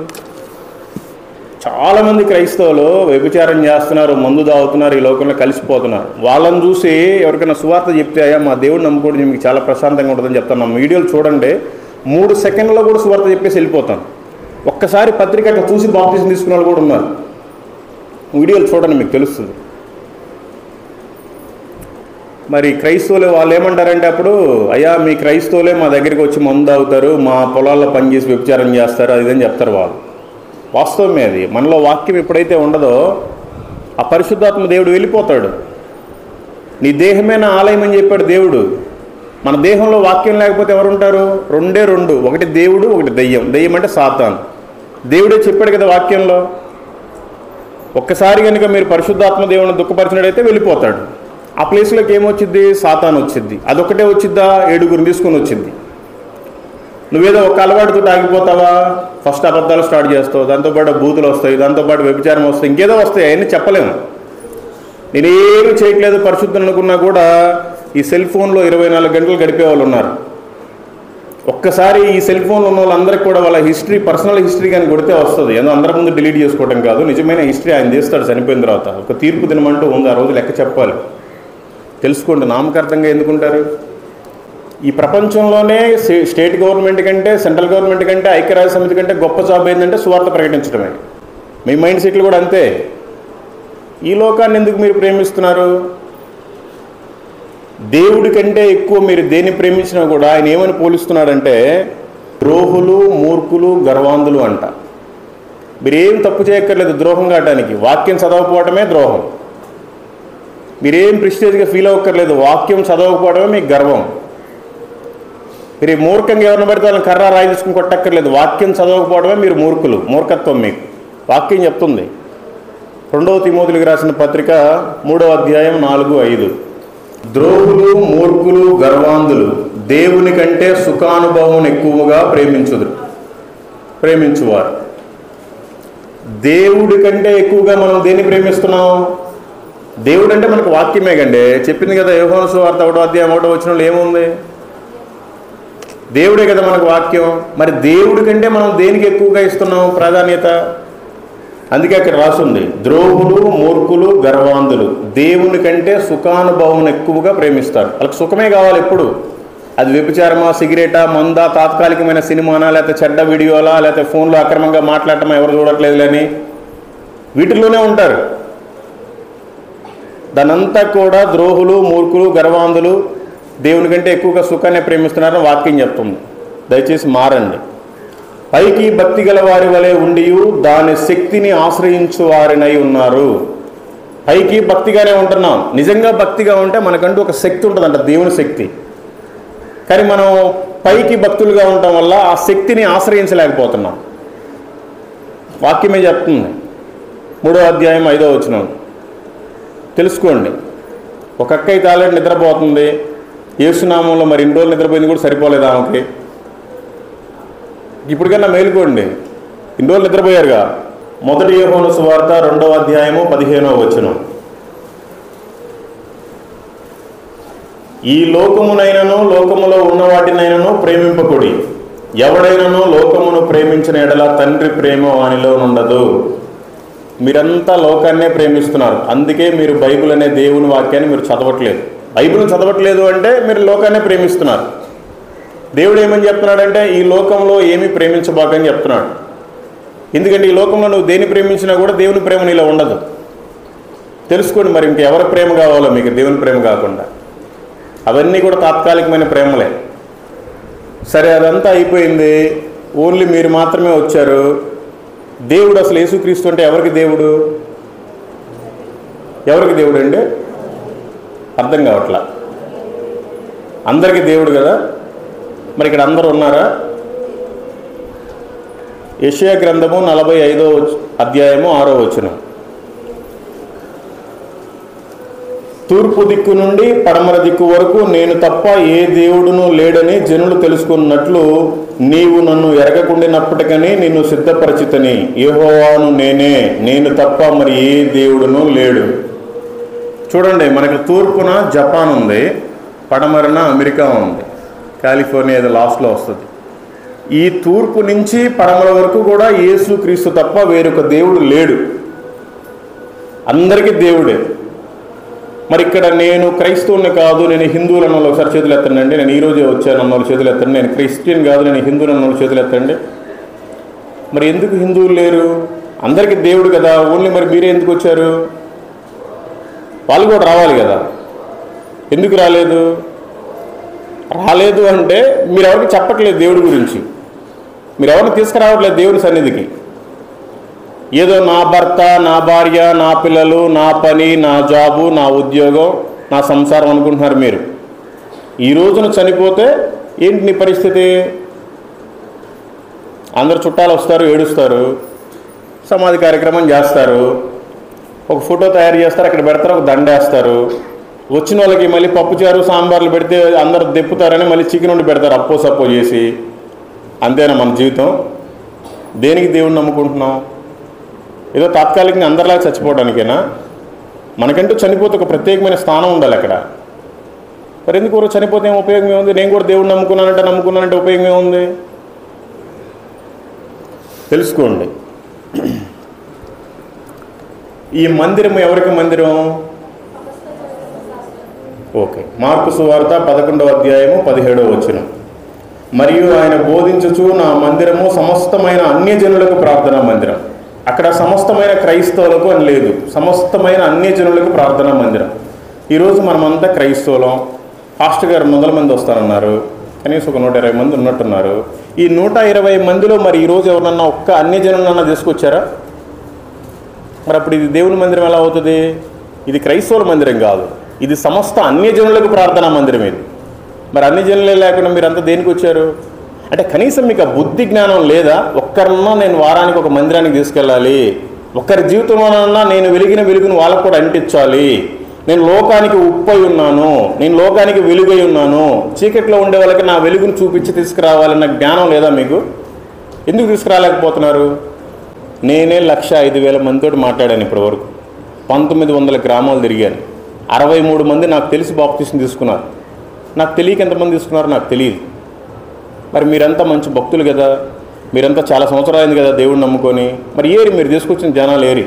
చాలామంది క్రైస్తవులు వ్యభిచారం చేస్తున్నారు, మందు తాగుతున్నారు, ఈ లోకంలో కలిసిపోతున్నారు. వాళ్ళని చూసి ఎవరికైనా సువార్త చెప్తే అయ్యా మా దేవుడు నమ్ముకోవడం మీకు చాలా ప్రశాంతంగా ఉంటుందని చెప్తాను. నా వీడియోలు చూడండి, 3 సెకండ్లలో కూడా సువార్త చెప్పేసి వెళ్ళిపోతాను. ఒక్కసారి పత్రిక అట్లా చూసి బాప్టిజం తీసుకున్న వాళ్ళు కూడా ఉన్నారు. వీడియోలు చూడండి, మీకు తెలుస్తుంది. మరి క్రైస్తవులే వాళ్ళు ఏమంటారంటే అప్పుడు, అయ్యా మీ క్రైస్తవులే మా దగ్గరికి వచ్చి మందు తాగుతారు, మా పొలాల్లో పనిచేసి వ్యభిచారం చేస్తారు, అది ఇదని చెప్తారు వాళ్ళు. వాస్తవమే అది. మనలో వాక్యం ఎప్పుడైతే ఉండదో ఆ పరిశుద్ధాత్మ దేవుడు వెళ్ళిపోతాడు. నీ దేహమే నా ఆలయం అని చెప్పాడు దేవుడు. మన దేహంలో వాక్యం లేకపోతే ఎవరు ఉంటారు? రెండే రెండు, ఒకటి దేవుడు, ఒకటి దెయ్యం. దెయ్యం అంటే సాతాను. దేవుడే చెప్పాడు కదా వాక్యంలో. ఒక్కసారి కనుక మీరు పరిశుద్ధాత్మ దేవుని దుఃఖపరిచినట్టయితే వెళ్ళిపోతాడు. ఆ ప్లేస్లోకి ఏమొచ్చింది? సాతాను వచ్చింది. అదొక్కటే వచ్చిద్దా? 7గురిని తీసుకొని వచ్చింది. నువ్వేదో ఒక అలవాటుతో ఆగిపోతావా? ఫస్ట్ అబద్ధాలు స్టార్ట్ చేస్తావు, దాంతోపాటు బూతులు వస్తాయి, దాంతోపాటు వ్యభిచారం వస్తాయి, ఇంకేదో వస్తాయి. అవన్నీ చెప్పలేము. నేనేమి చేయట్లేదు పరిశుద్ధం అనుకున్నా కూడా ఈ సెల్ ఫోన్లో 24 గంటలు గడిపే వాళ్ళు ఉన్నారు. ఒక్కసారి ఈ సెల్ ఫోన్లో ఉన్న వాళ్ళందరికీ కూడా వాళ్ళ హిస్టరీ, పర్సనల్ హిస్టరీ కానీ కొడితే వస్తుంది. ఏదో అందరి ముందు డిలీట్ చేసుకోవడం కాదు, నిజమైన హిస్టరీ ఆయన చేస్తాడు చనిపోయిన తర్వాత. ఒక తీర్పు దినమంటూ ఉంది, ఆ రోజు లెక్క చెప్పాలి. తెలుసుకోండి. నామకార్థంగా ఎందుకుంటారు? ఈ ప్రపంచంలోనే స్టేట్ గవర్నమెంట్ కంటే, సెంట్రల్ గవర్నమెంట్ కంటే, ఐక్యరాజ్య సమితి కంటే గొప్ప జాబ్ ఏంటంటే సువార్త ప్రకటించడమే. మీ మైండ్ సెట్లు కూడా అంతే. ఈ లోకాన్ని ఎందుకు మీరు ప్రేమిస్తున్నారు? దేవుడి కంటే ఎక్కువ మీరు దేన్ని ప్రేమించినా కూడా ఆయన ఏమని పోలిస్తున్నాడంటే ద్రోహులు, మూర్ఖులు, గర్వాంధులు అంట. మీరేం తప్పు చేయక్కర్లేదు ద్రోహం కావడానికి. వాక్యం చదవకపోవడమే ద్రోహం. మీరేం ప్రిస్టేజ్గా ఫీల్ అవ్వక్కర్లేదు. వాక్యం చదవకపోవడమే మీకు గర్వం. మీరు మూర్ఖంగా ఎవరిని పడితే వాళ్ళని కర్ర రాయి తీసుకుని కొట్టక్కర్లేదు. వాక్యం చదవకపోవడమే మీరు మూర్ఖులు, మూర్ఖత్వం మీకు. వాక్యం చెప్తుంది. 2వ తిమోతికి రాసిన పత్రిక 3వ అధ్యాయం 4-5. ద్రోహులు, మూర్ఖులు, గర్వాంధులు దేవుని కంటే సుఖానుభవం ఎక్కువగా ప్రేమించువారు. దేవుడి కంటే ఎక్కువగా మనం దేన్ని ప్రేమిస్తున్నాం? దేవుడు అంటే మనకు వాక్యమే కండి. చెప్పింది కదా యోహాను సువార్త 1వ అధ్యాయం 1వ వచనంలో ఏముంది? దేవుడే కదా మనకు వాక్యం. మరి దేవుడి కంటే మనం దేనికి ఎక్కువగా ఇస్తున్నాం ప్రాధాన్యత? అందుకే అక్కడ రాసుంది, ద్రోహులు, మూర్ఖులు, గర్వాంధులు దేవుని కంటే సుఖానుభవం ఎక్కువగా ప్రేమిస్తారు. వాళ్ళకి సుఖమే కావాలి ఎప్పుడు. అది వ్యభిచారమా, సిగరెటా, మందా, తాత్కాలికమైన సినిమానా, లేకపోతే చెడ్డ వీడియోలా, లేకపోతే ఫోన్లో అక్రమంగా మాట్లాడటం ఎవరు చూడట్లేదులేని వీటిల్లోనే ఉంటారు. దానంతా కూడా ద్రోహులు, మూర్ఖులు, గర్వాంధులు దేవుని కంటే ఎక్కువగా సుఖాన్ని ప్రేమిస్తున్నారని వాక్యం చెప్తుంది. దయచేసి మారండి. పైకి భక్తి గల వారి వలె ఉండి దాని శక్తిని ఆశ్రయించు వారినై ఉన్నారు. పైకి భక్తిగానే ఉంటున్నాం. నిజంగా భక్తిగా ఉంటే మనకంటూ ఒక శక్తి ఉంటుందంట, దేవుని శక్తి. కానీ మనం పైకి భక్తులుగా ఉండటం వల్ల ఆ శక్తిని ఆశ్రయించలేకపోతున్నాం. వాక్యమే చెప్తుంది, 3వ అధ్యాయం 5వ వచనం తెలుసుకోండి. ఒక అక్క అయితే ఆల్రెడీ నిద్రపోతుంది. యేసునామంలో మరి ఇన్ని రోజులు నిద్రపోయింది కూడా సరిపోలేదు ఆమెకి. ఇప్పటికన్నా మేలుకోండి, ఇన్ని రోజులు నిద్రపోయారుగా. 1 యోహాను సువార్త 2వ అధ్యాయము 15వ వచనం, ఈ లోకమునైనను లోకములో ఉన్న వాటినైనను ప్రేమింపకుడి. ఎవడైనను లోకమును ప్రేమించిన ఎడల తండ్రి ప్రేమ వానిలో ఉండదు. మీరంతా లోకాన్నే ప్రేమిస్తున్నారు. అందుకే మీరు బైబిల్ అనే దేవుని వాక్యాన్ని మీరు చదవట్లేదు. బైబిల్ చదవట్లేదు అంటే మీరు లోకాన్నే ప్రేమిస్తున్నారు. దేవుడు ఏమని చెప్తున్నాడంటే, ఈ లోకంలో ఏమీ ప్రేమించబాకని చెప్తున్నాడు. ఎందుకంటే ఈ లోకంలో నువ్వు దేన్ని ప్రేమించినా కూడా దేవుని ప్రేమ నీలో ఉండదు. తెలుసుకోండి. మరి ఇంకెవరి ప్రేమ కావాలో మీకు దేవుని ప్రేమ కాకుండా. అవన్నీ కూడా తాత్కాలికమైన ప్రేమలే. సరే, అదంతా అయిపోయింది. ఓన్లీ మీరు మాత్రమే వచ్చారు. దేవుడు అసలు యేసుక్రీస్తు అంటే ఎవరికి దేవుడు? ఎవరికి దేవుడు అండి? అర్థం కావట్లా. అందరికీ దేవుడు కదా. మరి ఇక్కడ అందరూ ఉన్నారా? యెషయా గ్రంథము 45వ అధ్యాయము 6వ వచనం, తూర్పు దిక్కు నుండి పడమర దిక్కు వరకు నేను తప్ప ఏ దేవుడును లేడని జనులు తెలుసుకున్నట్లు నీవు నన్ను ఎరగకుండినప్పటికని నిన్ను సిద్ధపరిచితని. యెహోవాను నేనే, నేను తప్ప మరి ఏ దేవుడును లేడు. చూడండి, మనకి తూర్పున జపాన్ ఉంది, పడమరన అమెరికా ఉంది, కాలిఫోర్నియా ఏదో లాస్ట్లో వస్తుంది. ఈ తూర్పు నుంచి పడమర వరకు కూడా యేసుక్రీస్తు తప్ప వేరొక దేవుడు లేడు. అందరికీ దేవుడే. మరి ఇక్కడ నేను క్రైస్తవుని కాదు, నేను హిందువులు అన్న వాళ్ళు ఒకసారి చేతులు ఎత్తండి. నేను ఈరోజే వచ్చాను అన్న వాళ్ళు చేతులు ఎత్తండి. నేను క్రిస్టియన్ కాదు, నేను హిందువులు అన్న వాళ్ళు చేతులు ఎత్తండి. మరి ఎందుకు హిందువులు లేరు? అందరికీ దేవుడు కదా. ఓన్లీ మరి మీరే ఎందుకు వచ్చారు? వాళ్ళు కూడా రావాలి కదా. ఎందుకు రాలేదు? రాలేదు అంటే మీరు ఎవరికి చెప్పట్లేదు దేవుడి గురించి. మీరు ఎవరిని తీసుకురావట్లేదు దేవుడి సన్నిధికి. ఏదో నా భర్త, నా భార్య, నా పిల్లలు, నా పని, నా జాబు, నా ఉద్యోగం, నా సంసారం అనుకుంటున్నారు మీరు. ఈ రోజున చనిపోతే ఏంటి నీ పరిస్థితి? అందరు చుట్టాలు వస్తారు, ఏడుస్తారు, సమాధి కార్యక్రమం చేస్తారు, ఒక ఫోటో తయారు చేస్తారు, అక్కడ పెడతారు, ఒక దండేస్తారు. వచ్చిన వాళ్ళకి మళ్ళీ పప్పుచారు సాంబార్లు పెడితే అందరు దెప్పుతారని మళ్ళీ చికెన్ వండి పెడతారు, అప్పో సప్పో చేసి. అంతేనా మన జీవితం? దేనికి దేవుడిని నమ్ముకుంటున్నాం? ఏదో తాత్కాలికంగా అందరిలాగా చచ్చిపోవడానికేనా? మనకంటూ చనిపోతే ఒక ప్రత్యేకమైన స్థానం ఉండాలి అక్కడ. మరి ఎందుకు ఊరు చనిపోతే ఏం ఉపయోగం ఏముంది? నేను కూడా దేవుడిని నమ్ముకున్నానంటే ఉపయోగం ఏముంది? తెలుసుకోండి. ఈ మందిరం ఎవరికి మందిరం? ఓకే, మార్కు సువార్త 11వ అధ్యాయము 17వ వచనం, మరియు ఆయన బోధించుచు నా మందిరము సమస్తమైన అన్యజనులకు ప్రార్థనా మందిరం. అక్కడ సమస్తమైన క్రైస్తవులకు అని లేదు, సమస్తమైన అన్యజనులకు ప్రార్థనా మందిరం. ఈరోజు మనమంతా క్రైస్తవులం. పాస్టర్ గారు 100 మంది వస్తారన్నారు, కనీసం ఒక 120 మంది ఉన్నట్టున్నారు. ఈ 120 మందిలో మరి ఈరోజు ఎవరన్నా ఒక్క అన్యజనులన్నా తీసుకొచ్చారా? మరి అప్పుడు ఇది దేవుని మందిరం ఎలా అవుతుంది? ఇది క్రైస్తవుల మందిరం కాదు, ఇది సమస్త అన్యజనులకు ప్రార్థనా మందిరం. ఇది మరి అన్యజనులే లేకుండా మీరంతా దేనికి వచ్చారు? అంటే కనీసం మీకు ఆ బుద్ధి జ్ఞానం లేదా? ఒక్కరన్నా నేను వారానికి ఒక మందిరానికి తీసుకెళ్ళాలి, ఒక్కరి జీవితంలోనన్నా నేను వెలిగిన వెలుగును వాళ్ళకు కూడా అంటించాలి, నేను లోకానికి ఉప్పై ఉన్నాను, నేను లోకానికి వెలుగై ఉన్నాను, చీకట్లో ఉండే వాళ్ళకి నా వెలుగును చూపించి తీసుకురావాలన్న జ్ఞానం లేదా మీకు? ఎందుకు తీసుకురాలేకపోతున్నారు? నేనే 1,05,000 మందితో మాట్లాడాను ఇప్పటి వరకు. 1900 గ్రామాలు తిరిగాను. 63 మంది నాకు తెలిసి బాప్తిసం తీసుకున్నారు. నాకు తెలియక ఎంతమంది తీసుకున్నారో నాకు తెలియదు. మరి మీరంతా మంచి భక్తులు కదా. మీరంతా చాలా సంవత్సరాలు అయింది కదా దేవుడిని నమ్ముకొని, మరి ఏరి మీరు తీసుకొచ్చిన జనాలు ఏరి?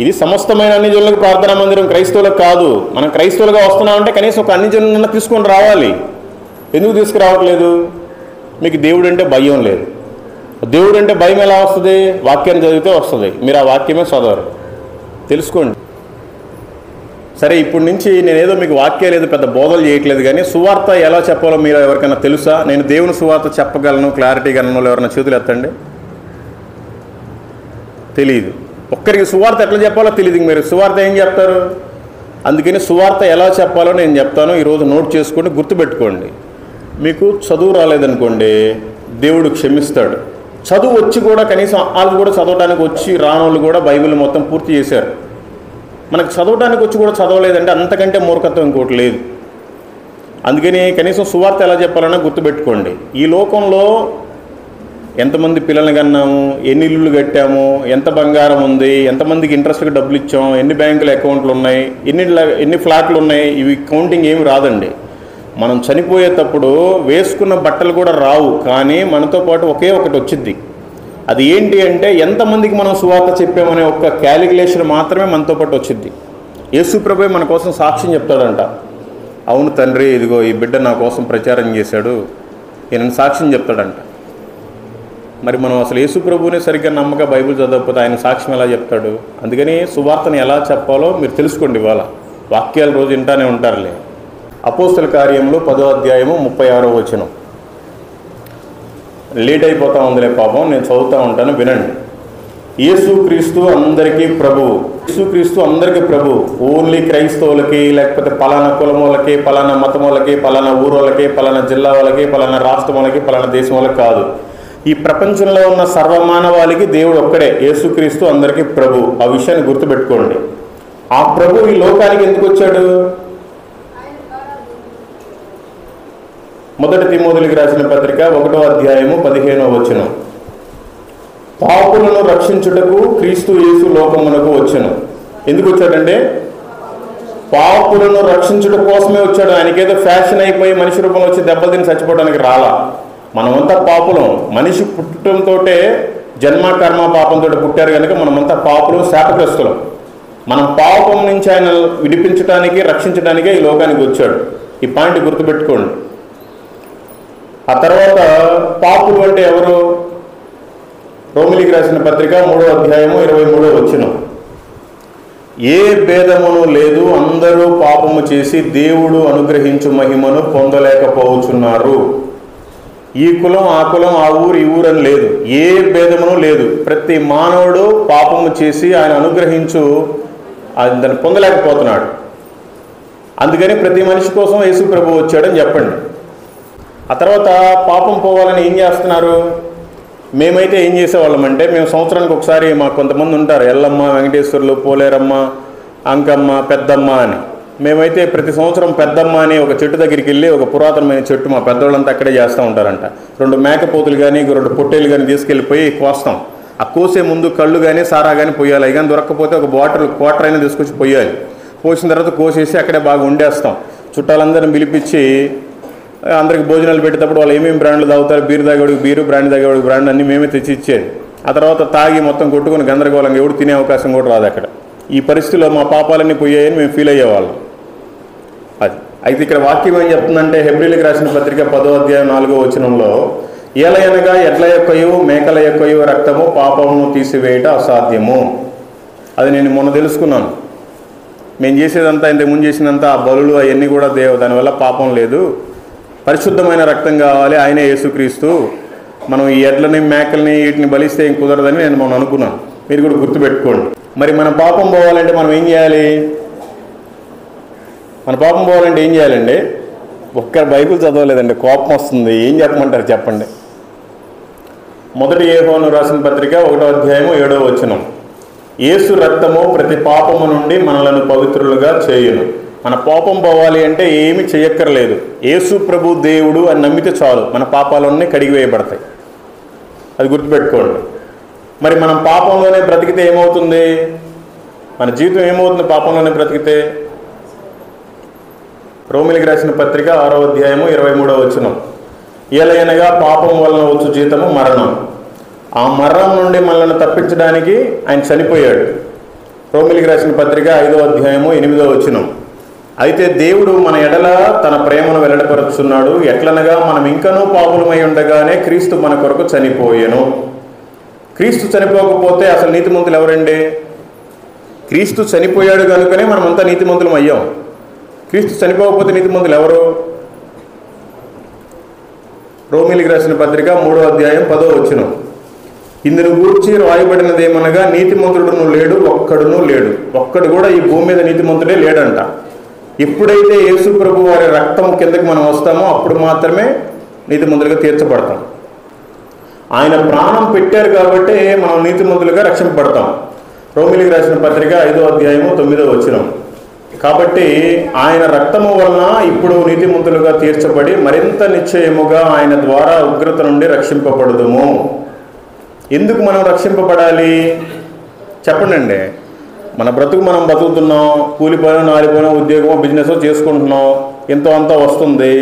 ఇది సమస్తమైన అన్ని జనులకు ప్రార్థనా మందిరం, క్రైస్తవులకు కాదు. మనం క్రైస్తవులుగా వస్తున్నామంటే కనీసం ఒక అన్ని జనులన్నా తీసుకొని రావాలి. ఎందుకు తీసుకురావట్లేదు? మీకు దేవుడు అంటే భయం లేదు. దేవుడు అంటే భయం ఎలా వస్తుంది? వాక్యాన్ని చదివితే వస్తుంది. మీరు ఆ వాక్యమే చదవరు. తెలుసుకోండి. సరే, ఇప్పటి నుంచి నేనేదో మీకు వాక్యాలు ఏదో పెద్ద బోధలు చేయట్లేదు, కానీ సువార్త ఎలా చెప్పాలో మీరు ఎవరికైనా తెలుసా? నేను దేవుని సువార్త చెప్పగలను, క్లారిటీగా అన్న ఎవరైనా చేతులు ఎత్తండి. తెలియదు. ఒక్కరికి సువార్త ఎట్లా చెప్పాలో తెలియదు. మీరు సువార్త ఏం చెప్తారు? అందుకని సువార్త ఎలా చెప్పాలో నేను చెప్తాను. ఈరోజు నోట్ చేసుకోండి, గుర్తుపెట్టుకోండి. మీకు చదువు రాలేదనుకోండి, దేవుడు క్షమిస్తాడు. చదువు వచ్చి కూడా కనీసం వాళ్ళు కూడా చదవడానికి వచ్చి రానోళ్ళు కూడా బైబిల్ మొత్తం పూర్తి చేశారు. మనకు చదవడానికి వచ్చి కూడా చదవలేదంటే అంతకంటే మూర్ఖత్వం ఇంకోటి లేదు. అందుకని కనీసం సువార్త ఎలా చెప్పాలన్నా గుర్తుపెట్టుకోండి. ఈ లోకంలో ఎంతమంది పిల్లల్ని కన్నాము, ఎన్ని ఇల్లులు కట్టాము, ఎంత బంగారం ఉంది, ఎంతమందికి ఇంట్రెస్ట్కి డబ్బులు ఇచ్చాము, ఎన్ని బ్యాంకుల అకౌంట్లు ఉన్నాయి, ఎన్ని ఫ్లాట్లు ఉన్నాయి, ఇవి కౌంటింగ్ ఏమి రాదండి. మనం చనిపోయేటప్పుడు వేసుకున్న బట్టలు కూడా రావు, కానీ మనతో పాటు ఒకే ఒకటి వచ్చింది. అది ఏంటి అంటే ఎంతమందికి మనం సువార్త చెప్పామనే ఒక క్యాలిక్యులేషన్ మాత్రమే మనతో పాటు వచ్చింది. యేసు ప్రభువే మన కోసం సాక్ష్యం చెప్తాడంట. అవును తండ్రి, ఇదిగో ఈ బిడ్డ నా కోసం ప్రచారం చేశాడు, ఈయన సాక్ష్యం చెప్తాడంట. మరి మనం అసలు యేసు ప్రభువునే సరిగ్గా నమ్మక బైబిల్ చదవకపోతే ఆయన సాక్ష్యం ఎలా చెప్తాడు? అందుకని సువార్తను ఎలా చెప్పాలో మీరు తెలుసుకోండి. ఇవాళ వాక్యాలు రోజు వింటానే ఉంటారులే. అపోస్తల కార్యములు 10వ అధ్యాయము 36వ వచనం. లేట్ అయిపోతా ఉందిలే పాపం, నేను చదువుతూ ఉంటాను, వినండి. యేసుక్రీస్తు అందరికీ ప్రభువు. యేసుక్రీస్తు అందరికీ ప్రభువు. ఓన్లీ క్రైస్తవులకి, లేకపోతే పలానా కులం వాళ్ళకి, పలానా మతం వాళ్ళకి, పలానా ఊరు వాళ్ళకి, పలానా జిల్లా వాళ్ళకి, పలానా రాష్ట్రం వాళ్ళకి, పలానా దేశం వాళ్ళకి కాదు. ఈ ప్రపంచంలో ఉన్న సర్వమానవాళికి దేవుడు ఒక్కడే. యేసుక్రీస్తు అందరికీ ప్రభు. ఆ విషయాన్ని గుర్తుపెట్టుకోండి. ఆ ప్రభు ఈ లోకానికి ఎందుకు వచ్చాడు? మొదటి తిమోథీయులకు రాసిన పత్రిక 1వ అధ్యాయము 15వ వచనం. పాపులను రక్షించుటకు క్రీస్తు యేసు లోకమునకు వచ్చెను. ఎందుకు వచ్చాడంటే పాపులను రక్షించుట కోసమే వచ్చాడు. ఆయనకేదో ఫ్యాషన్ అయిపోయి మనిషి రూపంలో వచ్చి దెబ్బలు తిని చచ్చిపోవడానికి రాలా. మనమంతా పాపులం. మనిషి పుట్టడంతో జన్మ కర్మ పాపంతో పుట్టారు కనుక మనమంతా పాపులం, శాపగ్రస్తులం. మనం పాపం నుంచి ఆయన విడిపించడానికి, రక్షించడానికే ఈ లోకానికి వచ్చాడు. ఈ పాయింట్ గుర్తుపెట్టుకోండి. ఆ తర్వాత పాపులు అంటే ఎవరు? రోమిలికి రాసిన పత్రిక 3వ అధ్యాయము 23వ వచనం. ఏ భేదమును లేదు, అందరూ పాపము చేసి దేవుడు అనుగ్రహించు మహిమను పొందలేకపోవచ్చున్నారు. ఈ కులం, ఆ కులం, ఆ ఊరు, ఈ ఊరు అని లేదు. ఏ భేదమును లేదు. ప్రతి మానవుడు పాపము చేసి ఆయన అనుగ్రహించు దాన్ని పొందలేకపోతున్నాడు. అందుకని ప్రతి మనిషి కోసం యేసు ప్రభు వచ్చాడని చెప్పండి. ఆ తర్వాత పాపం పోవాలని ఏం చేస్తున్నారు? మేమైతే ఏం చేసేవాళ్ళమంటే, మేము సంవత్సరానికి ఒకసారి మాకు కొంతమంది ఉంటారు, ఎల్లమ్మ, వెంకటేశ్వర్లు, పోలేరమ్మ, అంకమ్మ, పెద్దమ్మ అని. మేమైతే ప్రతి సంవత్సరం పెద్దమ్మ అని ఒక చెట్టు దగ్గరికి వెళ్ళి, ఒక పురాతనమైన చెట్టు, మా పెద్దవాళ్ళంతా అక్కడే చేస్తూ ఉంటారంట. 2 మేకపోతులు కానీ 2 పొట్టేలు కానీ తీసుకెళ్ళిపోయి కోస్తాం. ఆ కోసే ముందు కళ్ళు కానీ సారా కానీ పోయాలి. కానీ దొరకకపోతే ఒక క్వార్టర్ అయినా తీసుకొచ్చి పోయాలి. పోసిన తర్వాత కోసేసి అక్కడే బాగా వండేస్తాం. చుట్టాలందరిని పిలిపించి అందరికి భోజనాలు పెట్టేటప్పుడు వాళ్ళు ఏమేమి బ్రాండ్లు తాగుతారు, బీరు తాగేవాడికి బీరు, బ్రాండ్ తాగేవాడికి బ్రాండ్ అన్నీ మేమే తెచ్చి ఇచ్చేది. ఆ తర్వాత తాగి మొత్తం కొట్టుకుని గందరగోళంగా ఎవడు తినే అవకాశం కూడా రాదు అక్కడ. ఈ పరిస్థితిలో మా పాపాలన్నీ పోయాయని మేము ఫీల్ అయ్యేవాళ్ళం. అది అయితే ఇక్కడ వాక్యం ఏం చెప్తుందంటే, హెబ్రీయులకు రాసిన పత్రిక 10వ అధ్యాయం 4వ వచనంలో, ఏలయనగా ఎడ్ల యొక్కయు మేకల యొక్కయు రక్తము పాపమును తీసివేయట అసాధ్యము. అది నేను మొన్న తెలుసుకున్నాను. మేము చేసేదంతా, ఇంతకుముందు చేసినంత ఆ బలులు అవన్నీ కూడా దానివల్ల పాపం లేదు. పరిశుద్ధమైన రక్తం కావాలి, ఆయనే యేసుక్రీస్తు. మనం ఈ ఎడ్లని, మేకల్ని వీటిని బలిస్తే ఏం కుదరదని నేను మొన్న అనుకున్నాను. మీరు కూడా గుర్తుపెట్టుకోండి. మరి మన పాపం పోవాలంటే మనం ఏం చేయాలి? మన పాపం పోవాలంటే ఏం చేయాలండి? ఒక్కరు బైబిల్ చదవలేదండి, కోపం వస్తుంది. ఏం చెప్పమంటారు చెప్పండి? మొదటి యోహాను రాసిన పత్రిక 1వ అధ్యాయము 7వ వచనం. యేసు రక్తము ప్రతి పాపము నుండి మనలను పవిత్రులుగా చేయును. మన పాపం పోవాలి అంటే ఏమి చేయక్కర్లేదు. యేసు ప్రభు దేవుడు అని నమ్మితే చాలు, మన పాపాలన్నీ కడిగివేయబడతాయి. అది గుర్తుపెట్టుకోండి. మరి మనం పాపంలోనే బ్రతికితే ఏమవుతుంది? మన జీవితం ఏమవుతుంది పాపంలోనే బ్రతికితే? రోమిలికి రాసిన పత్రిక 6వ అధ్యాయము 23వ వచనం. ఏలయనగా పాపం వలన వచ్చు జీతము మరణం. ఆ మరణం నుండి మనల్ని తప్పించడానికి ఆయన చనిపోయాడు. రోమిలికి రాసిన పత్రిక 5వ అధ్యాయము 8వ వచనం. అయితే దేవుడు మన ఎడల తన ప్రేమను వెల్లడిపరుచున్నాడు. ఎట్లనగా మనం ఇంకనూ పాపులమై ఉండగానే క్రీస్తు మన కొరకు చనిపోయెను. క్రీస్తు చనిపోకపోతే అసలు నీతిమంతులు ఎవరండి? క్రీస్తు చనిపోయాడు కనుకనే మనమంతా నీతిమంతులం అయ్యాం. క్రీస్తు చనిపోకపోతే నీతిమంతులు ఎవరు? రోమిలికి రాసిన పత్రిక 3వ అధ్యాయం 10వ వచనం. ఇందును గూర్చి రాయబడినదేమనగా నీతిమంతుడును లేడు, ఒక్కడును లేడు. ఒక్కడు కూడా ఈ భూమి మీద నీతిమంతుడే లేడంట. ఎప్పుడైతే యేసు ప్రభు వారి రక్తం కిందకి మనం వస్తామో అప్పుడు మాత్రమే నీతిమంతులుగా తీర్చబడతాం. ఆయన ప్రాణం పెట్టారు కాబట్టి మనం నీతిమంతులుగా రక్షింపబడతాం. రోమిలికి రాసిన పత్రిక 5వ అధ్యాయము 9వ వచనం. కాబట్టి ఆయన రక్తము వలన ఇప్పుడు నీతిమంతులుగా తీర్చబడి మరింత నిశ్చయముగా ఆయన ద్వారా ఉగ్రత నుండి రక్షింపబడుదుము. ఎందుకు మనం రక్షింపబడాలి చెప్పండి. మన బ్రతుకు మనం బతుకుతున్నాం, కూలిపోయినా నాలిపోయినా ఉద్యోగమో బిజినెస్ చేసుకుంటున్నాం, ఎంతో అంతా వస్తుంది.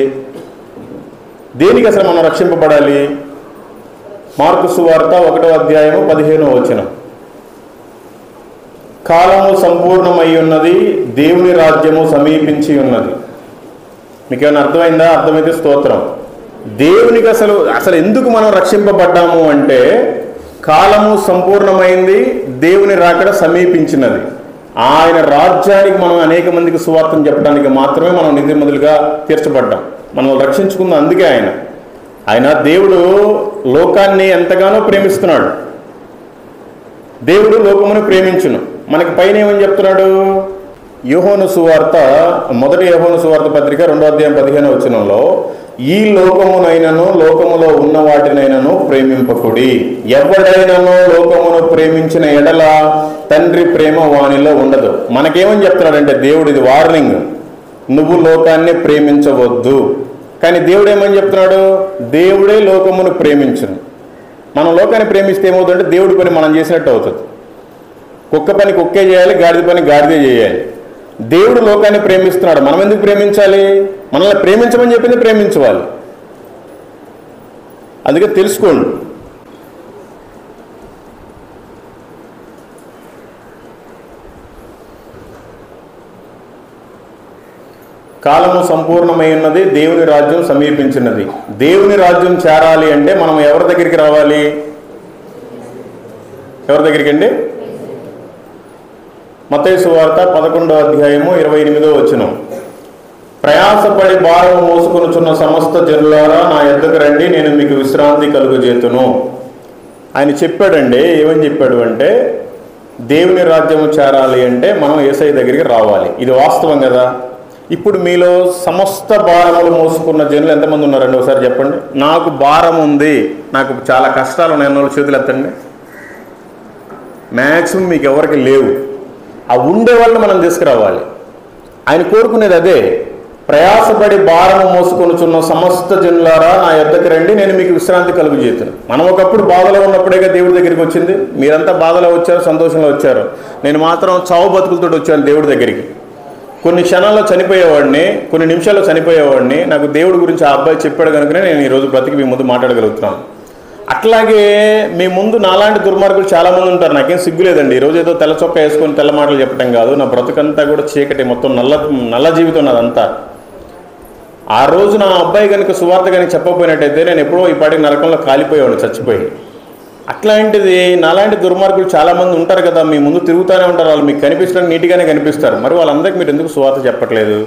దేనికి అసలు మనం రక్షింపబడాలి? మార్కు సువార్త 1వ అధ్యాయము 15వ వచనం. కాలము సంపూర్ణమై ఉన్నది, దేవుని రాజ్యము సమీపించి ఉన్నది. మీకేమైనా అర్థమైందా? అర్థమైతే స్తోత్రం. దేవునికి అసలు ఎందుకు మనం రక్షింపబడ్డాము అంటే కాలము సంపూర్ణమైంది, దేవుని రాకడ సమీపించినది. ఆయన రాజ్యానికి మనం అనేక మందికి సువార్తను చెప్పడానికి మాత్రమే మనం నీతిమంతులుగా తీర్చబడ్డాం. మనం రక్షించుకుందాం. అందుకే ఆయన దేవుడు లోకాన్ని ఎంతగానో ప్రేమిస్తున్నాడు. దేవుడు లోకమును ప్రేమించును. మనకి పైన ఏమని చెప్తున్నాడు? యోహాను సువార్త 1 యోహాను సువార్త పత్రిక 2వ అధ్యాయం 15వ వచనంలో, ఈ లోకమునైనను లోకములో ఉన్న వాటినైనను ప్రేమింపకుడి. ఎవడైనను లోకమును ప్రేమించిన ఎడల తండ్రి ప్రేమ వానిలో ఉండదు. మనకేమని చెప్తున్నాడంటే దేవుడు, ఇది వార్నింగ్, నువ్వు లోకాన్ని ప్రేమించవద్దు. కానీ దేవుడు ఏమని చెప్తున్నాడు? దేవుడే లోకమును ప్రేమించును. మనం లోకాన్ని ప్రేమిస్తే ఏమవుతుందంటే దేవుడి పని మనం చేసినట్టు అవుతుంది. కుక్క పని కుక్కే చేయాలి, గాడిద పని గాడిదే చేయాలి. దేవుడు లోకాన్ని ప్రేమిస్తున్నాడు. మనం ఎందుకు ప్రేమించాలి? మనల్ని ప్రేమించమని చెప్పింది ప్రేమించాలి. అందుకే తెలుసుకోండి. కాలము సంపూర్ణమై ఉన్నది, దేవుని రాజ్యం సమీపించినది. దేవుని రాజ్యం చేరాలి అంటే మనం ఎవరి దగ్గరికి రావాలి? ఎవరి దగ్గరికి అండి? మత్తయి సువార్త 11వ అధ్యాయము 28వ వచనం. ప్రయాసపడి భారము మోసుకొనుచున్న సమస్త జనులారా నా యొద్దకు రండి, నేను మీకు విశ్రాంతి కలుగజేతును. ఆయన చెప్పాడండి. ఏమని చెప్పాడు అంటే దేవుని రాజ్యము చేరాలి అంటే మనం యేసయ్య దగ్గరికి రావాలి. ఇది వాస్తవం కదా. ఇప్పుడు మీలో సమస్త భారములు మోసుకున్న జనులు ఎంతమంది ఉన్నారండి? ఒకసారి చెప్పండి. నాకు భారం ఉంది, నాకు చాలా కష్టాలు ఉన్నాయి అన్న చేతులు ఎత్తండి. మ్యాక్సిమం మీకు ఎవరికి లేవు. ఆ ఉండే వాళ్ళని మనం తీసుకురావాలి. ఆయన కోరుకునేది అదే. ప్రయాసపడి భారము మోసుకొనుచున్న సమస్త జనులారా నా యొద్దకు రండి, నేను మీకు విశ్రాంతి కలుగజేతును. మనం ఒకప్పుడు బాధలో ఉన్నప్పుడేగా దేవుడి దగ్గరికి వచ్చింది. మీరంతా బాధలో వచ్చారు, సంతోషంలో వచ్చారు. నేను మాత్రం చావు బతుకులతో వచ్చాను దేవుడి దగ్గరికి. కొన్ని క్షణాల్లో చనిపోయేవాడిని, కొన్ని నిమిషాల్లో చనిపోయేవాడిని. నాకు దేవుడి గురించి ఆ అబ్బాయి చెప్పాడు కనుకనే నేను ఈరోజు బ్రతికి మీ ముందు మాట్లాడగలుగుతున్నాను. అట్లాగే మీ ముందు నాలాంటి దుర్మార్గులు చాలామంది ఉంటారు. నాకేం సిగ్గు లేదండి. ఈరోజు ఏదో తెల్ల చొక్కా వేసుకొని తెల్ల మాటలు చెప్పడం కాదు. నా బ్రతుకంతా కూడా చీకటి, మొత్తం నల్ల జీవితం నాదంతా. ఆ రోజు నా అబ్బాయి కనుక సువార్త కనుక చెప్పకపోయినట్టయితే నేను ఎప్పుడో ఈ పాటికి నరకంలో కాలిపోయేవాడు, చచ్చిపోయి. అట్లాంటిది నాలాంటి దుర్మార్గులు చాలామంది ఉంటారు కదా, మీ ముందు తిరుగుతూనే ఉంటారు. వాళ్ళు మీకు కనిపించడానికి నీట్గానే కనిపిస్తారు. మరి వాళ్ళందరికీ మీరు ఎందుకు సువార్త చెప్పట్లేదు?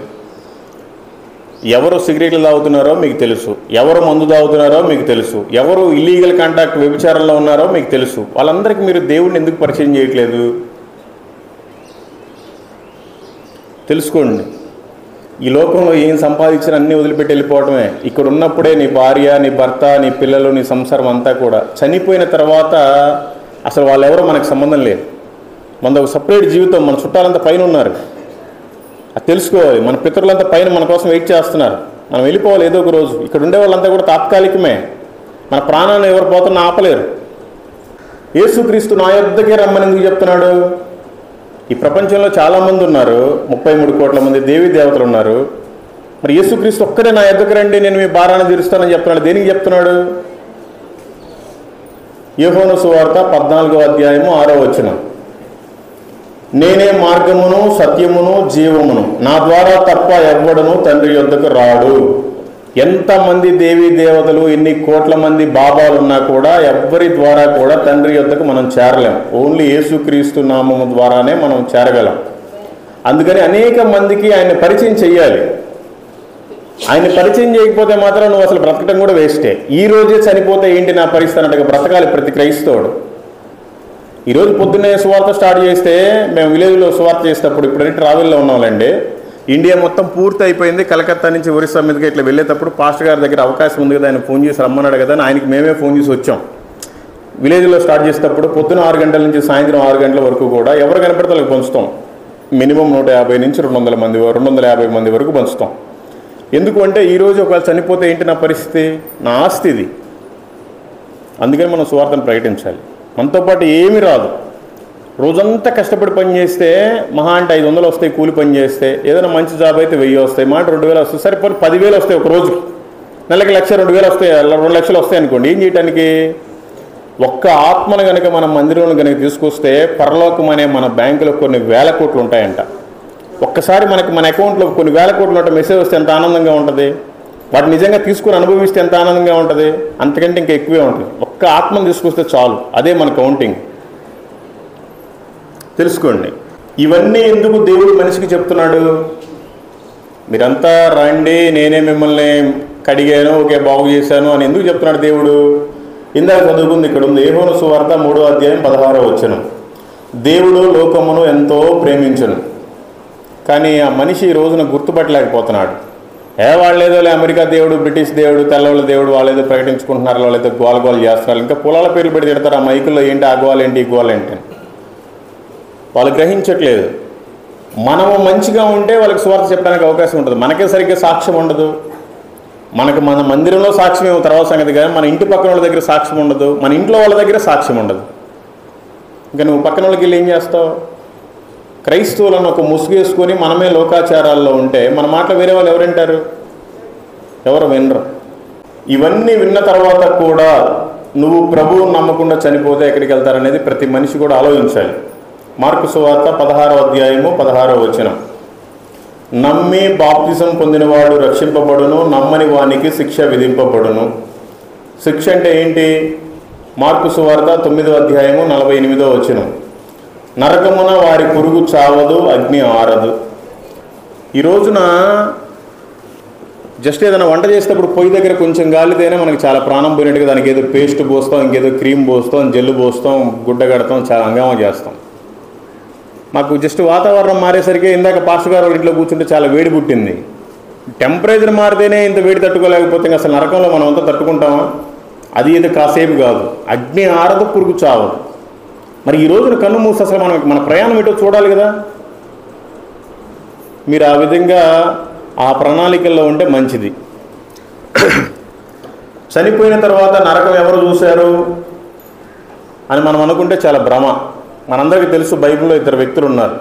ఎవరు సిగరెట్లు తాగుతున్నారో మీకు తెలుసు, ఎవరు మందు తాగుతున్నారో మీకు తెలుసు, ఎవరు ఇల్లీగల్ కాంటాక్ట్ వ్యభిచారంలో ఉన్నారో మీకు తెలుసు. వాళ్ళందరికీ మీరు దేవుడిని ఎందుకు పరిచయం చేయట్లేదు? తెలుసుకోండి. ఈ లోకంలో ఏం సంపాదించిన అన్నీ వదిలిపెట్టి వెళ్ళిపోవడమే. ఇక్కడ ఉన్నప్పుడే నీ భార్య, నీ భర్త, నీ పిల్లలు, నీ సంసారం అంతా కూడా. చనిపోయిన తర్వాత అసలు వాళ్ళెవరో మనకు సంబంధం లేదు. మనది ఒక సపరేట్ జీవితం. మన చుట్టాలంతా పైన ఉన్నారు, అది తెలుసుకోవాలి. మన పితరులంతా పైన మన కోసం వెయిట్ చేస్తున్నారు. మనం వెళ్ళిపోవాలి ఏదో ఒక రోజు. ఇక్కడ ఉండే వాళ్ళంతా కూడా తాత్కాలికమే. మన ప్రాణాన్ని ఎవరు పోతున్నా ఆపలేరు. యేసుక్రీస్తు నా యొద్దకే రమ్మని ఎందుకు చెప్తున్నాడు? ఈ ప్రపంచంలో చాలామంది ఉన్నారు. 33 కోట్ల మంది దేవీ దేవతలు ఉన్నారు. మరి యేసుక్రీస్తు ఒక్కడే నా ఎద్దకు రండి, నేను మీ భారాన్ని తీరుస్తానని చెప్తున్నాడు. దేనికి చెప్తున్నాడు? యోహాను సువార్త 14వ అధ్యాయము 6వ వచనం, నేనే మార్గమును సత్యమును జీవమును, నా ద్వారా తప్ప ఎవ్వడును తండ్రి యొద్దకు రాడు. ఎంతమంది దేవీ దేవతలు, ఎన్ని కోట్ల మంది బాబాలు ఉన్నా కూడా ఎవ్వరి ద్వారా కూడా తండ్రి యొద్దకు మనం చేరలేం. ఓన్లీ యేసుక్రీస్తు నామము ద్వారానే మనం చేరగలం. అందుకని అనేక మందికి ఆయన పరిచయం చెయ్యాలి. ఆయన పరిచయం చేయకపోతే మాత్రం నువ్వు అసలు బ్రతకటం కూడా వేస్టే. ఈ రోజే చనిపోతే ఏంటి నా పరిస్థితి అన్నట్టుగా బ్రతకాలి ప్రతి క్రైస్తవుడు. ఈరోజు పొద్దున్నే సువార్త స్టార్ట్ చేస్తే, మేము విలేజ్లో సువార్త చేసేటప్పుడు, ఇప్పుడు ట్రావెల్లో ఉన్నాంలేండి, ఇండియా మొత్తం పూర్తి అయిపోయింది. కలకత్తా నుంచి ఒరిస్సా మీదకి ఇట్లా వెళ్ళేటప్పుడు పాస్టర్ గారి దగ్గర అవకాశం ఉంది కదా, ఆయన ఫోన్ చేసి రమ్మన్నాడు కదా అని ఆయనకి మేమే ఫోన్ చేసి వచ్చాం. విలేజ్లో స్టార్ట్ చేసేటప్పుడు పొద్దున 6 గంటల నుంచి సాయంత్రం 6 గంటల వరకు కూడా ఎవరు కనపడితే వాళ్ళకి పంచుతాం. మినిమం 150 నుంచి 200 మంది 250 మంది వరకు పంచుతాం. ఎందుకు అంటే ఈరోజు ఒకవేళ చనిపోతే ఏంటి నా పరిస్థితి, నా ఆస్తి ఇది. అందుకని మనం సువార్తను ప్రకటించాలి. మనతో పాటు ఏమీ రాదు. రోజంతా కష్టపడి పని చేస్తే మహా అంటే 500 వస్తాయి కూలి పని చేస్తే, ఏదైనా మంచి జాబ్ అయితే 1000 వస్తాయి, మాట 2000 వస్తాయి, సరిపోయి 10,000 వస్తాయి ఒక రోజుకి. నెలకి 1,00,000 2,000 వస్తాయి, 2 లక్షలు వస్తాయి అనుకోండి. ఏం చేయడానికి? ఒక్క ఆత్మను కనుక మనం మందిరంలో కనుక తీసుకొస్తే పరలోకం అనే మన బ్యాంకులో కొన్ని వేల కోట్లు ఉంటాయంట. ఒక్కసారి మనకి మన అకౌంట్లో కొన్ని వేల కోట్లు ఉంటే మెసేజ్ వస్తే ఎంత ఆనందంగా ఉంటుంది. వాటిని నిజంగా తీసుకుని అనుభవిస్తే ఎంత ఆనందంగా ఉంటుంది. అంతకంటే ఇంకా ఎక్కువే ఉంటుంది. ఒక్క ఆత్మను తీసుకొస్తే చాలు, అదే మన కౌంటింగ్. తెలుసుకోండి. ఇవన్నీ ఎందుకు దేవుడు మనిషికి చెప్తున్నాడు? మీరంతా రండి, నేనే మిమ్మల్ని కడిగాను, ఓకే బాగు చేశాను అని ఎందుకు చెప్తున్నాడు దేవుడు? ఇందాక చదువుకుంది ఇక్కడ ఉంది, యోహాను సువార్త 3వ అధ్యాయం 16వ వచనం, దేవుడు లోకమును ఎంతో ప్రేమించును. కానీ ఆ మనిషి ఈ రోజున గుర్తుపట్టలేకపోతున్నాడు. వాళ్ళేదో అమెరికా దేవుడు, బ్రిటిష్ దేవుడు, తెల్లవాళ్ళ దేవుడు వాళ్ళేదో ప్రకటించుకుంటున్నారు, వాళ్ళేదో గోల చేస్తున్నారు. ఇంకా కులాల పేర్లు పెట్టి తిడతారు. ఆ మైకుల్లో ఏంటి ఆ గోలేంటి ఈ గోలేంటి వాళ్ళు గ్రహించట్లేదు. మనము మంచిగా ఉంటే వాళ్ళకి సువార్త చెప్పడానికి అవకాశం ఉంటుంది. మనకే సరిగ్గా సాక్ష్యం ఉండదు. మనకు మన మందిరంలో సాక్ష్యం ఏమో తర్వాత సంగతి, కానీ మన ఇంటి పక్కన వాళ్ళ దగ్గర సాక్ష్యం ఉండదు, మన ఇంట్లో వాళ్ళ దగ్గర సాక్ష్యం ఉండదు. ఇంకా నువ్వు పక్కన వాళ్ళకి వెళ్ళి ఏం చేస్తావు? క్రైస్తవులను ఒక ముసుగేసుకొని మనమే లోకాచారాల్లో ఉంటే మన మాటలు వేరే వాళ్ళు ఎవరు వింటారు? ఎవరు వినరు. ఇవన్నీ విన్న తర్వాత కూడా నువ్వు ప్రభువును నమ్మకుండా చనిపోతే ఎక్కడికి వెళ్తారనేది ప్రతి మనిషి కూడా ఆలోచించాలి. మార్కు సువార్త 16వ అధ్యాయము 16వ వచనం, నమ్మి బాప్తిజం పొందినవాడు రక్షింపబడును, నమ్మని వానికి శిక్ష విధింపబడును. శిక్ష అంటే ఏంటి? మార్కు సువార్త 9వ అధ్యాయము 48వ వచనం, నరకమున వారి పురుగు చావదు, అగ్ని ఆరదు. ఈ రోజున జస్ట్ ఏదైనా వంట చేసేటప్పుడు పొయ్యి దగ్గర కొంచెం గాలితేనే మనకి చాలా ప్రాణం పోయినట్టుగా దానికి ఏదో పేస్ట్ పోస్తాం, ఇంకేదో క్రీమ్ పోస్తాం, జెల్లు పోస్తాం, గుడ్డ కడతాం, చాలా హంగామా చేస్తాం. మాకు జస్ట్ వాతావరణం మారేసరికి ఇందాక పాస్టర్ గారు వాళ్ళ ఇంట్లో కూర్చుంటే చాలా వేడి పుట్టింది. టెంపరేచర్ మారితేనే ఇంత వేడి తట్టుకోలేకపోతే అసలు నరకంలో మనం అంతా తట్టుకుంటామా? అది ఇది కాసేపు కాదు. అగ్ని ఆరదు, పురుగు చావదు. మరి ఈ రోజున కన్ను మూసి అసలు మన ప్రయాణం ఏంటో చూడాలి కదా. మీరు ఆ విధంగా ఆ ప్రణాళికల్లో ఉంటే మంచిది. చనిపోయిన తర్వాత నరకం ఎవరు చూశారు అని మనం అనుకుంటే చాలా భ్రమ. మనందరికీ తెలుసు, బైబిల్లో 2 వ్యక్తులు ఉన్నారు.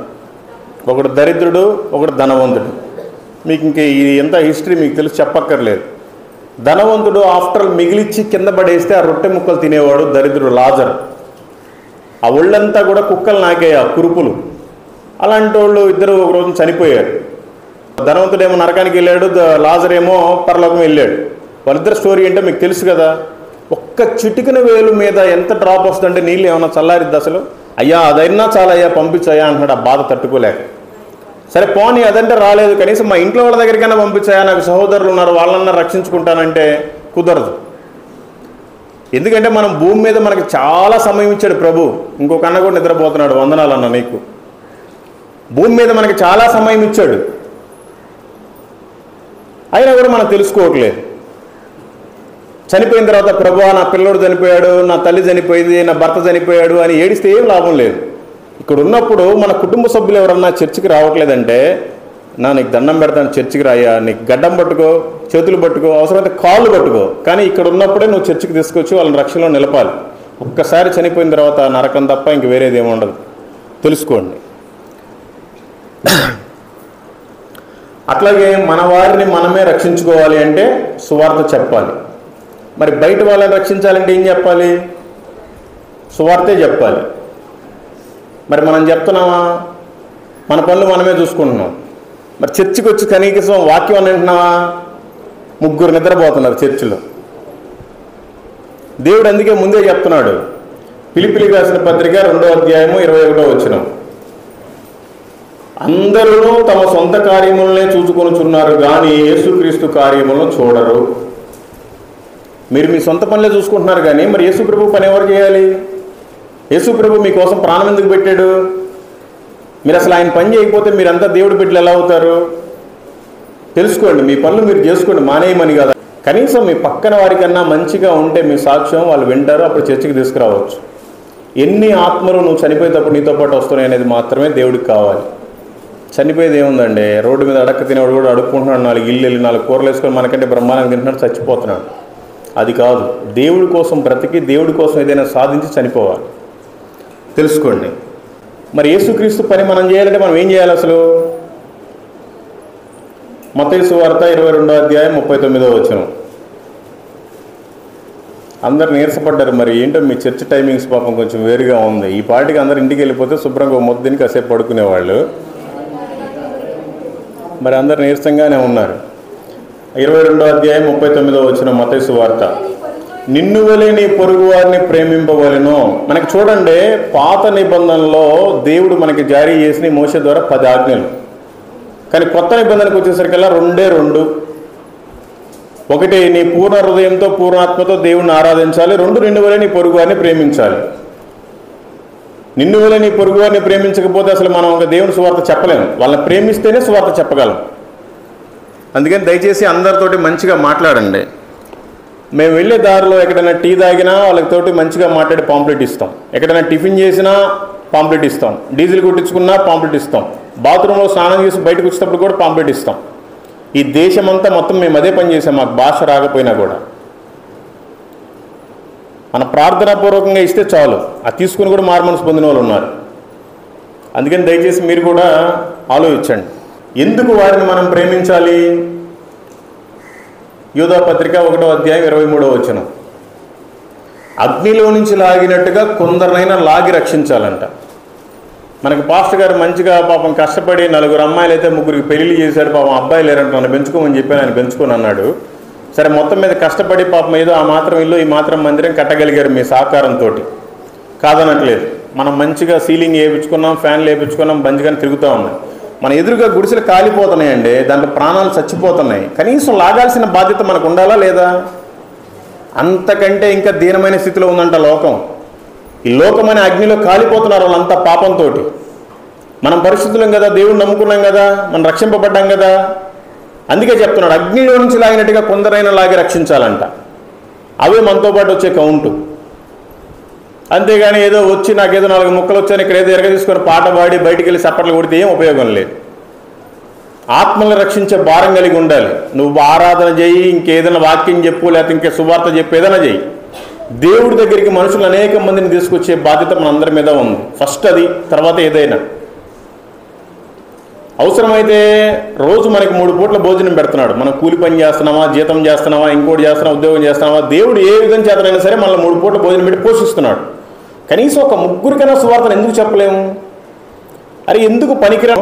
ఒకడు దరిద్రుడు, ఒకడు ధనవంతుడు. మీకు ఇంక ఎంత హిస్టరీ మీకు తెలుసు, చెప్పక్కర్లేదు. ధనవంతుడు ఆఫ్టర్ మిగిలిచ్చి కింద పడేస్తే ఆ రొట్టె ముక్కలు తినేవాడు దరిద్రుడు లాజర్. ఆ ఒళ్ళంతా కూడా కుక్కలు నాకేయ కురుపులు. అలాంటి వాళ్ళు ఇద్దరు ఒక రోజు చనిపోయారు. ధనవంతుడేమో నరకానికి వెళ్ళాడు, లాజర్ ఏమో పరలోకం వెళ్ళాడు. వాళ్ళిద్దరు స్టోరీ ఏంటో మీకు తెలుసు కదా. ఒక్క చిటికిన వేలు మీద ఎంత డ్రాప్ వస్తుందంటే నీళ్ళు ఏమన్నా చల్లారిద్ది అసలు? అయ్యా అదైనా చాలా అయ్యా పంపించాయా అంటున్నాడు, ఆ బాధ తట్టుకోలేక. సరే పోనీ అదంటే రాలేదు, కనీసం మా ఇంట్లో వాళ్ళ దగ్గరికైనా పంపించాయా, నాకు సహోదరులు ఉన్నారు వాళ్ళన్నా రక్షించుకుంటానంటే కుదరదు. ఎందుకంటే మనం భూమి మీద మనకి చాలా సమయం ఇచ్చాడు ప్రభు. ఇంకొక అన్న కూడా నిద్రపోతున్నాడు, వందనాలు అన్న నీకు. భూమి మీద మనకి చాలా సమయం ఇచ్చాడు, అయినా కూడా మనం తెలుసుకోవట్లేదు. చనిపోయిన తర్వాత ప్రభువా నా పిల్లోడు చనిపోయాడు, నా తల్లి చనిపోయింది, నా భర్త చనిపోయాడు అని ఏడిస్తే ఏం లాభం లేదు. ఇక్కడ ఉన్నప్పుడు మన కుటుంబ సభ్యులు ఎవరన్నా చర్చికి రావట్లేదంటే, నీకు దండం పెడతాను చర్చికి రాయ్యా, నీకు గడ్డం పట్టుకో, చేతులు పట్టుకో, అవసరమైతే కాళ్ళు పట్టుకో, కానీ ఇక్కడ ఉన్నప్పుడే నువ్వు చర్చికి తీసుకొచ్చి వాళ్ళని రక్షణలో నిలపాలి. ఒక్కసారి చనిపోయిన తర్వాత నరకం తప్ప ఇంక వేరేది ఏమి ఉండదు, తెలుసుకోండి. అట్లాగే మన వారిని మనమే రక్షించుకోవాలి అంటే సువార్త చెప్పాలి. మరి బయట వాళ్ళని రక్షించాలంటే ఏం చెప్పాలి? సువార్తే చెప్పాలి. మరి మనం చెప్తున్నామా? మన పనులు మనమే చూసుకుంటున్నాం. మరి చర్చికి వచ్చి కనీసం వాక్యం అని వింటున్నావా? 3 నిద్రపోతున్నారు చర్చిలో. దేవుడు అందుకే ముందే చెప్తున్నాడు, ఫిలిప్పీయులకు రాసిన పత్రిక 2వ అధ్యాయము 21వ వచనం, అందరూ తమ సొంత కార్యములనే చూసుకొనుచున్నారు కానీ యేసుక్రీస్తు కార్యములను చూడరు. మీరు మీ సొంత పనులే చూసుకుంటున్నారు కానీ మరి యేసుప్రభు పని ఎవరు చేయాలి? యేసుప్రభు మీకోసం ప్రాణం ఎందుకు పెట్టాడు? మీరు అసలు ఆయన పని చేయకపోతే మీరంతా దేవుడి బిడ్డలు ఎలా అవుతారు? తెలుసుకోండి, మీ పనులు మీరు చేసుకోండి, మానేయమని కదా. కనీసం మీ పక్కన వారికన్నా మంచిగా ఉంటే మీ సాక్ష్యం వాళ్ళు వింటారు, అప్పుడు చర్చికి తీసుకురావచ్చు. ఎన్ని ఆత్మలు నువ్వు చనిపోయేటప్పుడు నీతో పాటు వస్తున్నాయి అనేది మాత్రమే దేవుడికి కావాలి. చనిపోయేది ఏముందండి? రోడ్డు మీద అడక్క తినేవాడు కూడా అడుక్కుంటున్నాడు, 4 ఇల్లు వెళ్ళి 4 కూరలు వేసుకొని మనకంటే బ్రహ్మాండంగా తింటున్నాడు, చచ్చిపోతున్నాడు. అది కాదు, దేవుడి కోసం బ్రతికి దేవుడి కోసం ఏదైనా సాధించి చనిపోవాలి. తెలుసుకోండి. మరి యేసుక్రీస్తు పని మనం చేయాలంటే మనం ఏం చేయాలి అసలు? మత్తయి సువార్త 22వ అధ్యాయం 39వ వచనం. అందరు నీరసపడ్డారు. మరి ఏంటో మీ చర్చ్ టైమింగ్స్ పాపం కొంచెం వేరుగా ఉంది. ఈ పాటికి అందరు ఇంటికి వెళ్ళిపోతే శుభ్రంగా మొద్దుని కాసేపు పడుకునేవాళ్ళు. మరి అందరు నీరసంగానే ఉన్నారు. 22వ అధ్యాయం 39వ వచనం మత్తయి సువార్త, నిన్ను వలె నీ పొరుగు వారిని ప్రేమింపవలెను. మనకి చూడండి, పాత నిబంధనలో దేవుడు మనకి జారీ చేసిన మోషే ద్వారా 10 ఆజ్ఞలు. కానీ కొత్త నిబంధనకు వచ్చేసరికల్లా 2. ఒకటి, నీ పూర్ణ హృదయంతో పూర్ణాత్మతో దేవుడిని ఆరాధించాలి. 2, నిన్ను వలె నీ పొరుగు వారిని ప్రేమించాలి. నిన్ను వలె నీ పొరుగు వారిని ప్రేమించకపోతే అసలు మనం ఒక దేవుని సువార్త చెప్పలేము. వాళ్ళని ప్రేమిస్తేనే సువార్త చెప్పగలం. అందుకని దయచేసి అందరితోటి మంచిగా మాట్లాడండి. మేము వెళ్ళే దారిలో ఎక్కడైనా టీ తాగినా వాళ్ళతోటి మంచిగా మాట్లాడి పాంప్లెట్ ఇస్తాం. ఎక్కడైనా టిఫిన్ చేసినా పాంప్లెట్ ఇస్తాం. డీజిల్ కొట్టించుకున్నా పాంప్లెట్ ఇస్తాం. బాత్రూంలో స్నానం చేసి బయటకు వచ్చేటప్పుడు కూడా పాంప్లెట్ ఇస్తాం. ఈ దేశమంతా మొత్తం మేము అదే పని చేసాం, మాకు భాష రాకపోయినా కూడా. మన ప్రార్థనాపూర్వకంగా ఇస్తే చాలు, అది తీసుకుని కూడా మారుమనసు పొందిన వాళ్ళు ఉన్నారు. అందుకని దయచేసి మీరు కూడా ఆలోచించండి, ఎందుకు వారిని మనం ప్రేమించాలి? యూదా పత్రిక 1వ అధ్యాయం 23వ వచనం, అగ్నిలో నుంచి లాగినట్టుగా కొందరినైనా లాగి రక్షించాలంట. మనకి పాస్టర్ గారు మంచిగా పాపం కష్టపడి 4 అమ్మాయిలు అయితే 3కి పెళ్లి చేశాడు. పాపం అబ్బాయి లేరంట, నన్ను పెంచుకోమని చెప్పాను, ఆయన పెంచుకొని అన్నాడు. సరే, మొత్తం మీద కష్టపడి పాపం ఏదో ఆ మాత్రం ఇల్లు ఈ మాత్రం మందిరం కట్టగలిగారు మీ సహకారంతో, కాదనట్లేదు. మనం మంచిగా సీలింగ్ వేయించుకున్నాం, ఫ్యాన్లు వేయించుకున్నాం, మంచిగానే తిరుగుతూ ఉన్నాం. మన ఎదురుగా గుడిసెలు కాలిపోతున్నాయండి, దాంట్లో ప్రాణాలు చచ్చిపోతున్నాయి. కనీసం లాగాల్సిన బాధ్యత మనకు ఉండాలా లేదా? అంతకంటే ఇంకా దీనమైన స్థితిలో ఉందంట లోకం. ఈ లోకం అనే అగ్నిలో కాలిపోతున్నారు వాళ్ళంతా పాపంతో. మనం పరిశుద్ధులం కదా, దేవుడిని నమ్ముకున్నాం కదా, మనం రక్షింపబడ్డాం కదా. అందుకే చెప్తున్నాడు, అగ్నిలో నుంచి లాగినట్టుగా కొందరైనా లాగి రక్షించాలంట. అవే మనతో పాటు వచ్చే కౌంటు. అంతేగాని ఏదో వచ్చి నాకేదో 4 ముక్కలు వచ్చాను ఇక్కడ ఏదో ఎరగ తీసుకొని పాట పాడి బయటికి వెళ్ళి చప్పట్లు కొడితే ఏం ఉపయోగం లేదు. ఆత్మల్ని రక్షించే భారం కలిగి ఉండాలి. నువ్వు ఆరాధన చేయి, ఇంకేదైనా వాక్యం చెప్పు, లేకపోతే ఇంకే సువార్త చెప్పు, ఏదైనా చేయి. దేవుడి దగ్గరికి మనుషులు అనేక మందిని తీసుకొచ్చే బాధ్యత మనందరి మీద ఉంది. ఫస్ట్ అది, తర్వాత ఏదైనా. అవసరమైతే రోజు మనకి 3 పూట్ల భోజనం పెడుతున్నాడు. మనం కూలి పని చేస్తున్నామా, జీతం చేస్తున్నామా, ఇంకోటి చేస్తున్నామా, ఉద్యోగం చేస్తున్నామా, దేవుడు ఏ విధంగా చేతనైనా సరే మనల్ని 3 పూట్ల భోజనం పెట్టి పోషిస్తున్నాడు. కనీసం ఒక 3కైనా సువార్తను ఎందుకు చెప్పలేము? అరే ఎందుకు పనికిరా?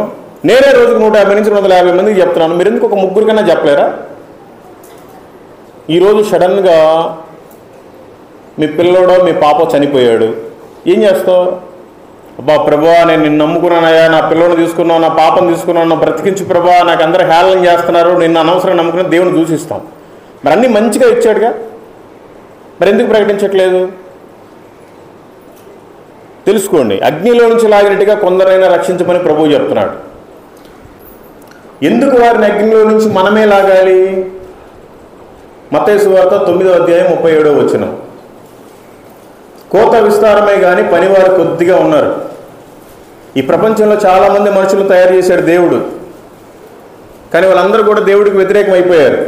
నేనే రోజుకు 150 నుంచి 150 మందికి చెప్తున్నాను, మీరు ఎందుకు ఒక 3కైనా చెప్పలేరా? ఈరోజు సడన్గా మీ పిల్లోడో మీ పాపో చనిపోయాడు, ఏం చేస్తావు? అబ్బా ప్రభా, నేను నిన్ను నమ్ముకున్నానయ్యా, నా పిల్లోని తీసుకున్నావు, నా పాపను తీసుకున్నావు, నా బ్రతికించు ప్రభా, నాకు అందరూ హేళన చేస్తున్నారు, నిన్ను అనవసరం నమ్ముకుని దేవుని దూషిస్తాం. మరి అన్నీ మంచిగా ఇచ్చాడుగా, మరి ఎందుకు ప్రకటించట్లేదు? తెలుసుకోండి, అగ్నిలో నుంచి లాగినట్టుగా కొందరైనా రక్షించమని ప్రభువు చెప్తున్నాడు. ఎందుకు వారిని అగ్నిలో నుంచి మనమే లాగాలి? మత్తయి సువార్త 9వ అధ్యాయం 37వ వచనం, కోత విస్తారమే కానీ పనివారు కొద్దిగా ఉన్నారు. ఈ ప్రపంచంలో చాలామంది మనుషులు తయారు చేశాడు దేవుడు, కానీ వాళ్ళందరూ కూడా దేవుడికి వ్యతిరేకం అయిపోయారు.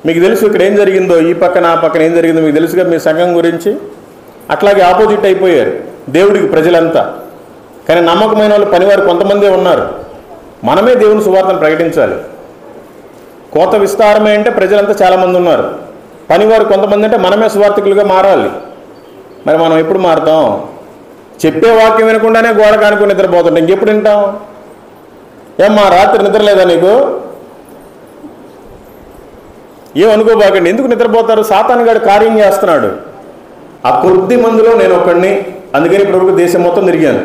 మీకు తెలుసు ఇక్కడ ఏం జరిగిందో, ఈ పక్కన ఆ పక్కన ఏం జరిగిందో మీకు తెలుసుగా మీ సంఘం గురించి. అట్లాగే ఆపోజిట్ అయిపోయారు దేవుడికి ప్రజలంతా. కానీ నమ్మకమైన వాళ్ళు పనివారు కొంతమందే ఉన్నారు. మనమే దేవుని సువార్తను ప్రకటించాలి. కోత విస్తారమే అంటే ప్రజలంతా చాలామంది ఉన్నారు, పనివారు కొంతమంది అంటే మనమే సువార్థికులుగా మారాలి. మరి మనం ఎప్పుడు మారుతాం? చెప్పే వాక్యం వినకుండానే గోడ కానుకొని నిద్రపోతుంటాం, ఇంకెప్పుడు వింటాం? ఏమ్మా రాత్రి నిద్ర లేదా నీకు? ఏమనుకోబాకండి. ఎందుకు నిద్రపోతారు? సాతాను గాడు కార్యం చేస్తున్నాడు. ఆ కొద్ది మందిలో నేను ఒకడిని, అందుకని ఇప్పుడు దేశం మొత్తం తిరిగాను.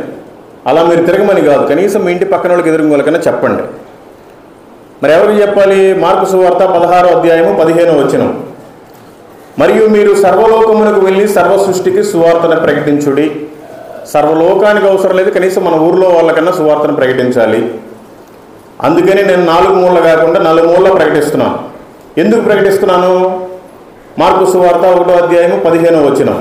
అలా మీరు తిరగమని కాదు, కనీసం మీ ఇంటి పక్కన వాళ్ళకి ఎదురుగోలకన్నా చెప్పండి. మరి ఎవరికి చెప్పాలి? మార్కు సువార్త 16వ అధ్యాయము 15వ వచనం. మరియు మీరు సర్వలోకమునకు వెళ్ళి సర్వ సృష్టికి సువార్తను ప్రకటించుడి. సర్వలోకానికి అవసరం లేదు, కనీసం మన ఊర్లో వాళ్ళకన్నా సువార్తను ప్రకటించాలి. అందుకని నేను 4 మూలలు కాకుండా 4 మూలలో ప్రకటిస్తున్నాను. ఎందుకు ప్రకటిస్తున్నాను? మార్కు సువార్త 1వ అధ్యాయము 15వ వచనం.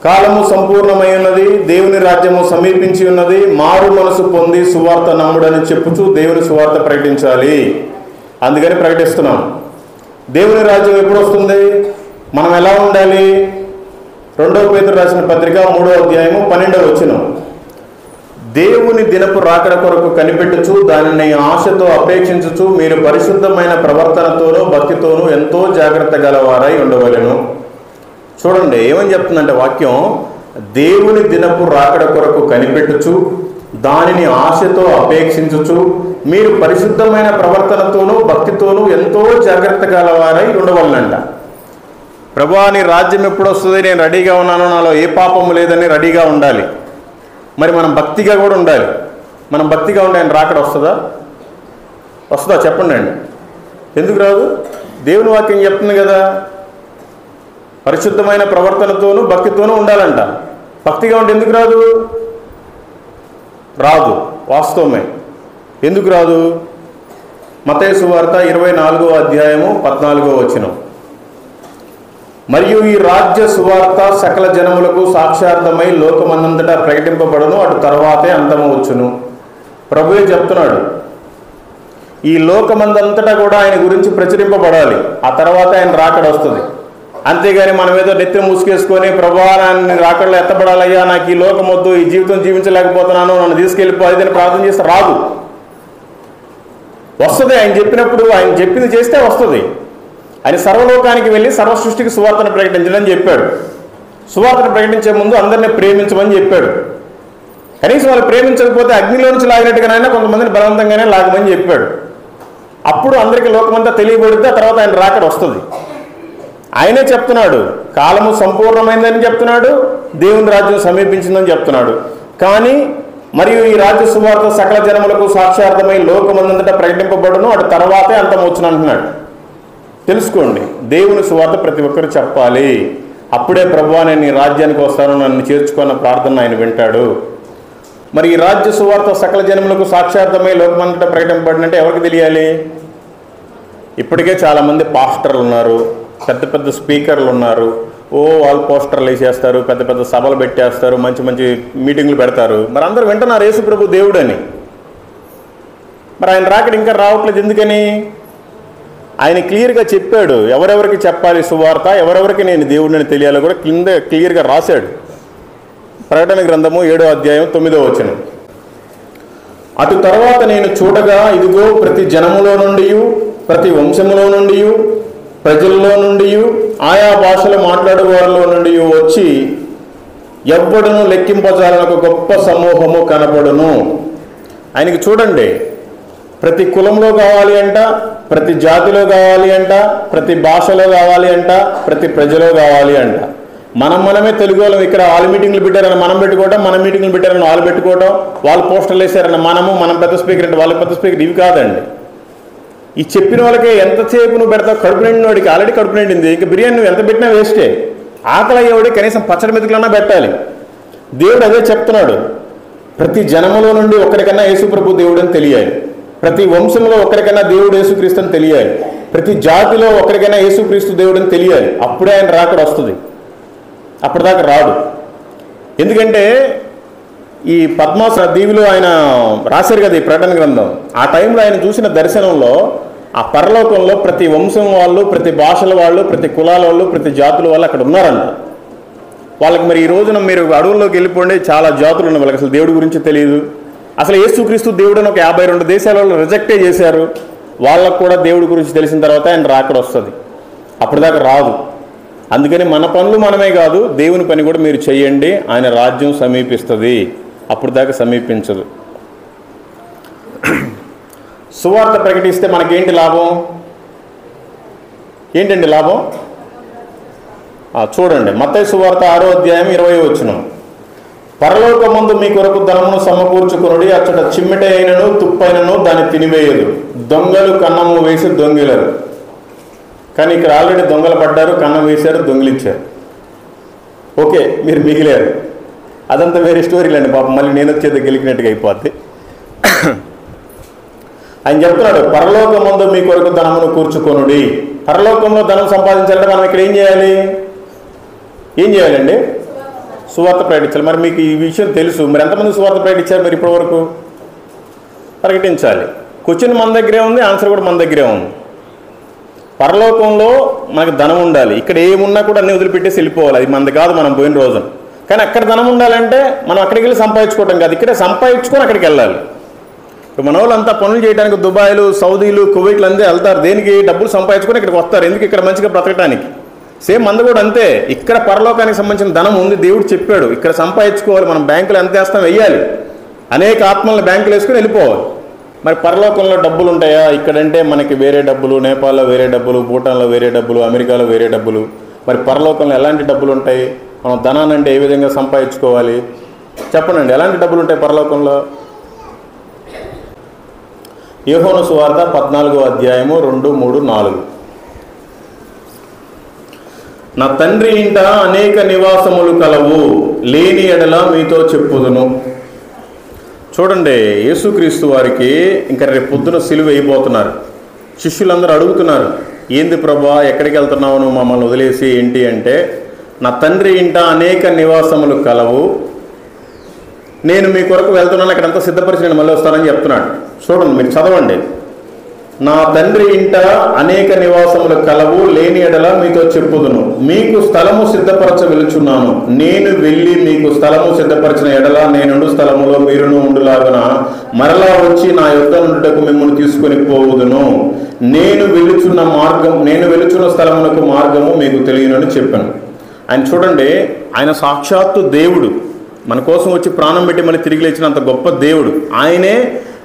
కాలము సంపూర్ణమై ఉన్నది, దేవుని రాజ్యము సమీపించి ఉన్నది, మారు మనసు పొంది సువార్త నమ్ముడని చెప్పుచూ దేవుని సువార్త ప్రకటించాలి. అందుకని ప్రకటిస్తున్నాం. దేవుని రాజ్యం ఎప్పుడు వస్తుంది? మనం ఎలా ఉండాలి? 2వ పేతురు రాసిన పత్రిక 3వ అధ్యాయము 12వ వచనం. దేవుని దినపు రాకడ కొరకు కనిపెట్టుచు దానిని ఆశతో అపేక్షించుచు మీరు పరిశుద్ధమైన ప్రవర్తనతోనూ భక్తితోనూ ఎంతో జాగ్రత్త గలవారై ఉండవలెను. చూడండి ఏమని చెప్తుందంటే వాక్యం, దేవుని దినపు రాకడ కొరకు కనిపెట్టుచు దానిని ఆశతో అపేక్షించుచు మీరు పరిశుద్ధమైన ప్రవర్తనతోనూ భక్తితోనూ ఎంతో జాగ్రత్త గలవారై ఉండవలనంట. ప్రభువా నీ రాజ్యం ఎప్పుడు వస్తుంది, నేను రెడీగా ఉన్నాను, నాలో ఏ పాపము లేదని రెడీగా ఉండాలి. మరి మనం భక్తిగా కూడా ఉండాలి. మనం భక్తిగా ఉంటే ఆయన రాకడ వస్తుందా? వస్తుందా చెప్పండి అండి. ఎందుకు రాదు? దేవుని వాక్యం చెప్తుంది కదా, పరిశుద్ధమైన ప్రవర్తనతోనూ భక్తితోనూ ఉండాలంట. భక్తిగా ఉంటే ఎందుకు రాదు? రాదు, వాస్తవమే. ఎందుకు రాదు? మత్తయి సువార్త 24వ అధ్యాయము 14వ వచనం. మరియు ఈ రాజ్య సువార్త సకల జనములకు సాక్షార్థమై లోకమందంతటా ప్రకటింపబడును, అటు తర్వాతే అంతము వచ్చును. ప్రభువే చెప్తున్నాడు, ఈ లోకమందంతటా కూడా ఆయన గురించి ప్రచురింపబడాలి, ఆ తర్వాత ఆయన రాకడ వస్తుంది. అంతేగాని మనం ఏదో నెత్తి మూసుకేసుకొని ప్రభువా నన్ను రాకడలో ఎత్తబడాలయ్యా, నాకు ఈ లోకం వద్దు, ఈ జీవితం జీవించలేకపోతున్నాను, నన్ను తీసుకెళ్ళిపోయేదని ప్రార్థన చేస్తే రాదు. వస్తుంది, ఆయన చెప్పినప్పుడు ఆయన చెప్పింది చేస్తే వస్తుంది. ఆయన సర్వలోకానికి వెళ్ళి సర్వ సృష్టికి సువార్తను ప్రకటించడని చెప్పాడు. సువార్తను ప్రకటించే ముందు అందరినీ ప్రేమించమని చెప్పాడు. కనీసం వాళ్ళు ప్రేమించకపోతే అగ్నిలో నుంచి లాగినట్టుగానైనా కొంతమందిని బలవంతంగానే లాగమని చెప్పాడు. అప్పుడు అందరికీ లోకమంతా తెలియబడితే ఆ తర్వాత ఆయన రాకడ వస్తుంది. ఆయనే చెప్తున్నాడు, కాలము సంపూర్ణమైందని చెప్తున్నాడు, దేవుని రాజ్యం సమీపించిందని చెప్తున్నాడు. కానీ మరియు ఈ రాజ్య సువార్త సకల జనములకు సాక్షార్థమై లోకమందంతటా ప్రకటింపబడును, అటు తర్వాతే అంతం వచ్చును అంటున్నాడు. తెలుసుకోండి, దేవుని సువార్త ప్రతి ఒక్కరు చెప్పాలి. అప్పుడే ప్రభువా నేను నీ రాజ్యానికి వస్తాను, నన్ను చేర్చుకున్న ప్రార్థన ఆయన వింటాడు. మరి ఈ రాజ్య సువార్త సకల జనములకు సాక్షార్థమై లోకమంతటా ప్రకటింపబడినంటే ఎవరికి తెలియాలి? ఇప్పటికే చాలామంది పాస్టర్లు ఉన్నారు, పెద్ద పెద్ద స్పీకర్లు ఉన్నారు, వాళ్ళు పోస్టర్లు వేసేస్తారు, పెద్ద పెద్ద సభలు పెట్టేస్తారు, మంచి మంచి మీటింగ్లు పెడతారు. మరి అందరూ వింటున్నారు యేసు ప్రభు దేవుడని. మరి ఆయన రాకడ ఇంకా రావట్లేదు, ఎందుకని? ఆయన క్లియర్గా చెప్పాడు ఎవరెవరికి చెప్పాలి సువార్త, ఎవరెవరికి నేను దేవుడిని తెలియాలో కూడా కింద క్లియర్గా రాశాడు. ప్రకటన గ్రంథము 7వ అధ్యాయం 9వ వచనం. అటు తర్వాత నేను చూడగా ఇదిగో ప్రతి జనములో నుండి, ప్రతి వంశములో నుండి, ప్రజల్లో నుండి, ఆయా భాషలు మాట్లాడే వారిలో నుండి వచ్చి ఎవ్వడును లెక్కింపజాలని ఒక గొప్ప సమూహము కనపడును. ఆయనకి చూడండి, ప్రతి కులంలో కావాలి అంట, ప్రతి జాతిలో కావాలి అంట, ప్రతి భాషలో కావాలి అంట, ప్రతి ప్రజలో కావాలి అంట. మనమే తెలుగు వాళ్ళం ఇక్కడ వాళ్ళ మీటింగ్లు పెట్టారని మనం పెట్టుకోవడం, మన మీటింగ్లు పెట్టారని వాళ్ళు పెట్టుకోవడం, వాళ్ళు పోస్టర్లు వేసారని మనం పెద్ద స్పీకర్ అంటే వాళ్ళ పెద్ద స్పీకర్, ఇవి కాదండి. ఈ చెప్పిన వాళ్ళకే ఎంతసేపు నువ్వు పెడతావు? కడుపు నిండిన వాడికి ఆల్రెడీ కడుపు నిండింది, ఇంకా బిర్యానీ నువ్వు ఎంత పెట్టినా వేస్టే. ఆకలి అయ్యేవాడి కనీసం పచ్చడి మెతుకులన్నా పెట్టాలి. దేవుడు అదే చెప్తున్నాడు, ప్రతి జనములో నుండి ఒక్కడికన్నా యేసు ప్రభు దేవుడు అని తెలియాలి, ప్రతి వంశంలో ఒక్కడికన్నా దేవుడు యేసుక్రీస్తు అని తెలియాలి, ప్రతి జాతిలో ఒక్కడికైనా యేసుక్రీస్తు దేవుడు అని తెలియాలి. అప్పుడే ఆయన రాకడ వస్తుంది, అప్పటిదాకా రాడు. ఎందుకంటే ఈ పద్మాస దీవిలో ఆయన రాశారు కదా ఈ ప్రకటన గ్రంథం, ఆ టైంలో ఆయన చూసిన దర్శనంలో ఆ పరలోకంలో ప్రతి వంశం వాళ్ళు, ప్రతి భాషల వాళ్ళు, ప్రతి కులాల వాళ్ళు, ప్రతి జాతుల వాళ్ళు అక్కడ ఉన్నారంట. వాళ్ళకి మరి ఈ రోజున మీరు అడవుల్లోకి వెళ్ళిపోండి, చాలా జాతులు ఉన్నాయి, వాళ్ళకి అసలు దేవుడి గురించి తెలియదు. అసలు యేసుక్రీస్తు దేవుడని ఒక 52 దేశాల వాళ్ళు రిజెక్టే చేశారు. వాళ్ళకు కూడా దేవుడి గురించి తెలిసిన తర్వాత ఆయన రాకడ వస్తుంది. అప్పటిదాకా రాదు. అందుకని మన పనులు మనమే కాదు, దేవుని పని కూడా మీరు చెయ్యండి, ఆయన రాజ్యం సమీపిస్తుంది. అప్పుడు దాకా సమీపించదు. సువార్త ప్రకటిస్తే మనకేంటి లాభం? ఏంటండి లాభం? చూడండి, మత్తయి సువార్త 6వ అధ్యాయం 20వ వచనం. పరలోకమందు మీ కొరకు ధనమును సమకూర్చుకొనుడి, అచ్చట చిమ్మెట అయినను తుప్పైనను దాన్ని తినివేయదు, దొంగలు కన్నము వేసి దొంగిలరు. కానీ ఇక్కడ ఆల్రెడీ దొంగలు పడ్డారు, కన్నం వేశారు, దొంగిలిచ్చారు. ఓకే, మీరు మిగిలారు. అదంతా వేరే స్టోరీలండి పాపం. మళ్ళీ నేను వచ్చేది గెలికినట్టుగా అయిపోద్ది. ఆయన చెప్తున్నాడు, పరలోకమందు మీ కొరకు ధనమును కూర్చుకొనుడి. పరలోకంలో ధనం సంపాదించాలంటే మనం ఇక్కడ ఏం చేయాలి? ఏం చేయాలండి? సువార్త ప్రకటించాలి. మరి మీకు ఈ విషయం తెలుసు. మరి ఎంతమంది సువార్త ప్రకటించారు మీరు ఇప్పటి వరకు? ప్రకటించాలి. క్వశ్చన్ మన దగ్గరే ఉంది, ఆన్సర్ కూడా మన దగ్గరే ఉంది. పరలోకంలో మనకు ధనం ఉండాలి. ఇక్కడ ఏమున్నా కూడా అన్నీ వదిలిపెట్టేసి వెళ్ళిపోవాలి. అది మనది కాదు, మనం పోయిన రోజున. కానీ అక్కడ ధనం ఉండాలంటే మనం అక్కడికి వెళ్ళి సంపాదించుకోవటం కాదు, ఇక్కడే సంపాదించుకొని అక్కడికి వెళ్ళాలి. ఇప్పుడు మన వాళ్ళంతా పనులు చేయడానికి దుబాయ్లు, సౌదీలు, కువైట్లు అందే వెళ్తారు. దేనికి? డబ్బులు సంపాదించుకొని ఇక్కడికి వస్తారు. ఎందుకు? ఇక్కడ మంచిగా బ్రతకడానికి. సేమ్ మంద కూడా అంతే. ఇక్కడ పరలోకానికి సంబంధించిన ధనం ఉంది, దేవుడు చెప్పాడు. ఇక్కడ సంపాదించుకోవాలి. మనం బ్యాంకులు ఎంత వేస్తాం వెయ్యాలి. అనేక ఆత్మలను బ్యాంకులు వేసుకొని వెళ్ళిపోవాలి. మరి పరలోకంలో డబ్బులు ఉంటాయా? ఇక్కడంటే మనకి వేరే డబ్బులు, నేపాల్లో వేరే డబ్బులు, భూటాన్లో వేరే డబ్బులు, అమెరికాలో వేరే డబ్బులు. మరి పరలోకంలో ఎలాంటి డబ్బులు ఉంటాయి? మనం ధనాన్ని అంటే ఏ విధంగా సంపాదించుకోవాలి చెప్పనండి. ఎలాంటి డబ్బులు ఉంటాయి పరలోకంలో? యోహాను సువార్త 14వ అధ్యాయము 2, 3, 4. నా తండ్రి ఇంట అనేక నివాసములు కలవు, లేని ఎడల మీతో చెప్పుదును. చూడండి, యేసుక్రీస్తు వారికి ఇంకా రేపు పొద్దున సిలువ వేయబోతున్నారు. శిష్యులందరూ అడుగుతున్నారు, ఏంది ప్రభా, ఎక్కడికి వెళ్తున్నావు నువ్వు మమ్మల్ని వదిలేసి? ఏంటి అంటే, నా తండ్రి ఇంట అనేక నివాసములు కలవు, నేను మీ కొరకు వెళ్తున్నాను, అక్కడంతా సిద్ధపరిచి నేను మళ్ళీ వస్తానని చెప్తున్నాడు. చూడండి, మీరు చదవండి. నా తండ్రి ఇంట అనేక నివాసములు కలవు, లేని ఎడల మీతో చెప్పుదును. మీకు స్థలము సిద్ధపరచ వెలుచున్నాను. నేను వెళ్ళి మీకు స్థలము సిద్ధపరిచిన ఎడల నేనుండు స్థలములో మీరును ఉండులాగున మరలా వచ్చి నా యొద్ద నుండుటకు మిమ్మల్ని తీసుకొని పోవుదును. నేను వెలుచున్న స్థలమునకు మార్గము మీకు తెలియనని చెప్పాను. ఆయన చూడండి, ఆయన సాక్షాత్తు దేవుడు, మన కోసం వచ్చి ప్రాణం పెట్టి మళ్ళీ తిరిగి లేచినంత గొప్ప దేవుడు. ఆయనే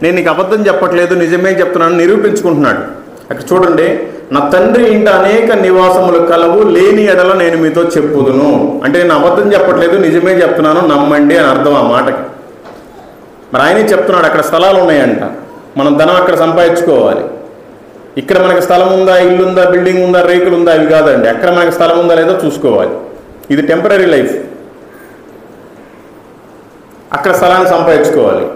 నేను నీకు అబద్ధం చెప్పట్లేదు, నిజమే చెప్తున్నాను నిరూపించుకుంటున్నాడు. అక్కడ చూడండి, నా తండ్రి ఇంట అనేక నివాసములు కలవు, లేని ఎడల నేను మీతో చెప్పుదును. అంటే నేను అబద్ధం చెప్పట్లేదు, నిజమే చెప్తున్నాను, నమ్మండి అని అర్థం ఆ మాటకి. మరి ఆయనే చెప్తున్నాడు, అక్కడ స్థలాలు ఉన్నాయంట, మనం ధనం అక్కడ సంపాదించుకోవాలి. ఇక్కడ మనకి స్థలం ఉందా, ఇల్లు ఉందా, బిల్డింగ్ ఉందా, రేకులు ఉందా, అవి కాదండి. అక్కడ మనకి స్థలం ఉందా లేదో చూసుకోవాలి. ఇది టెంపరీ లైఫ్. అక్కడ స్థలాన్ని సంపాదించుకోవాలి.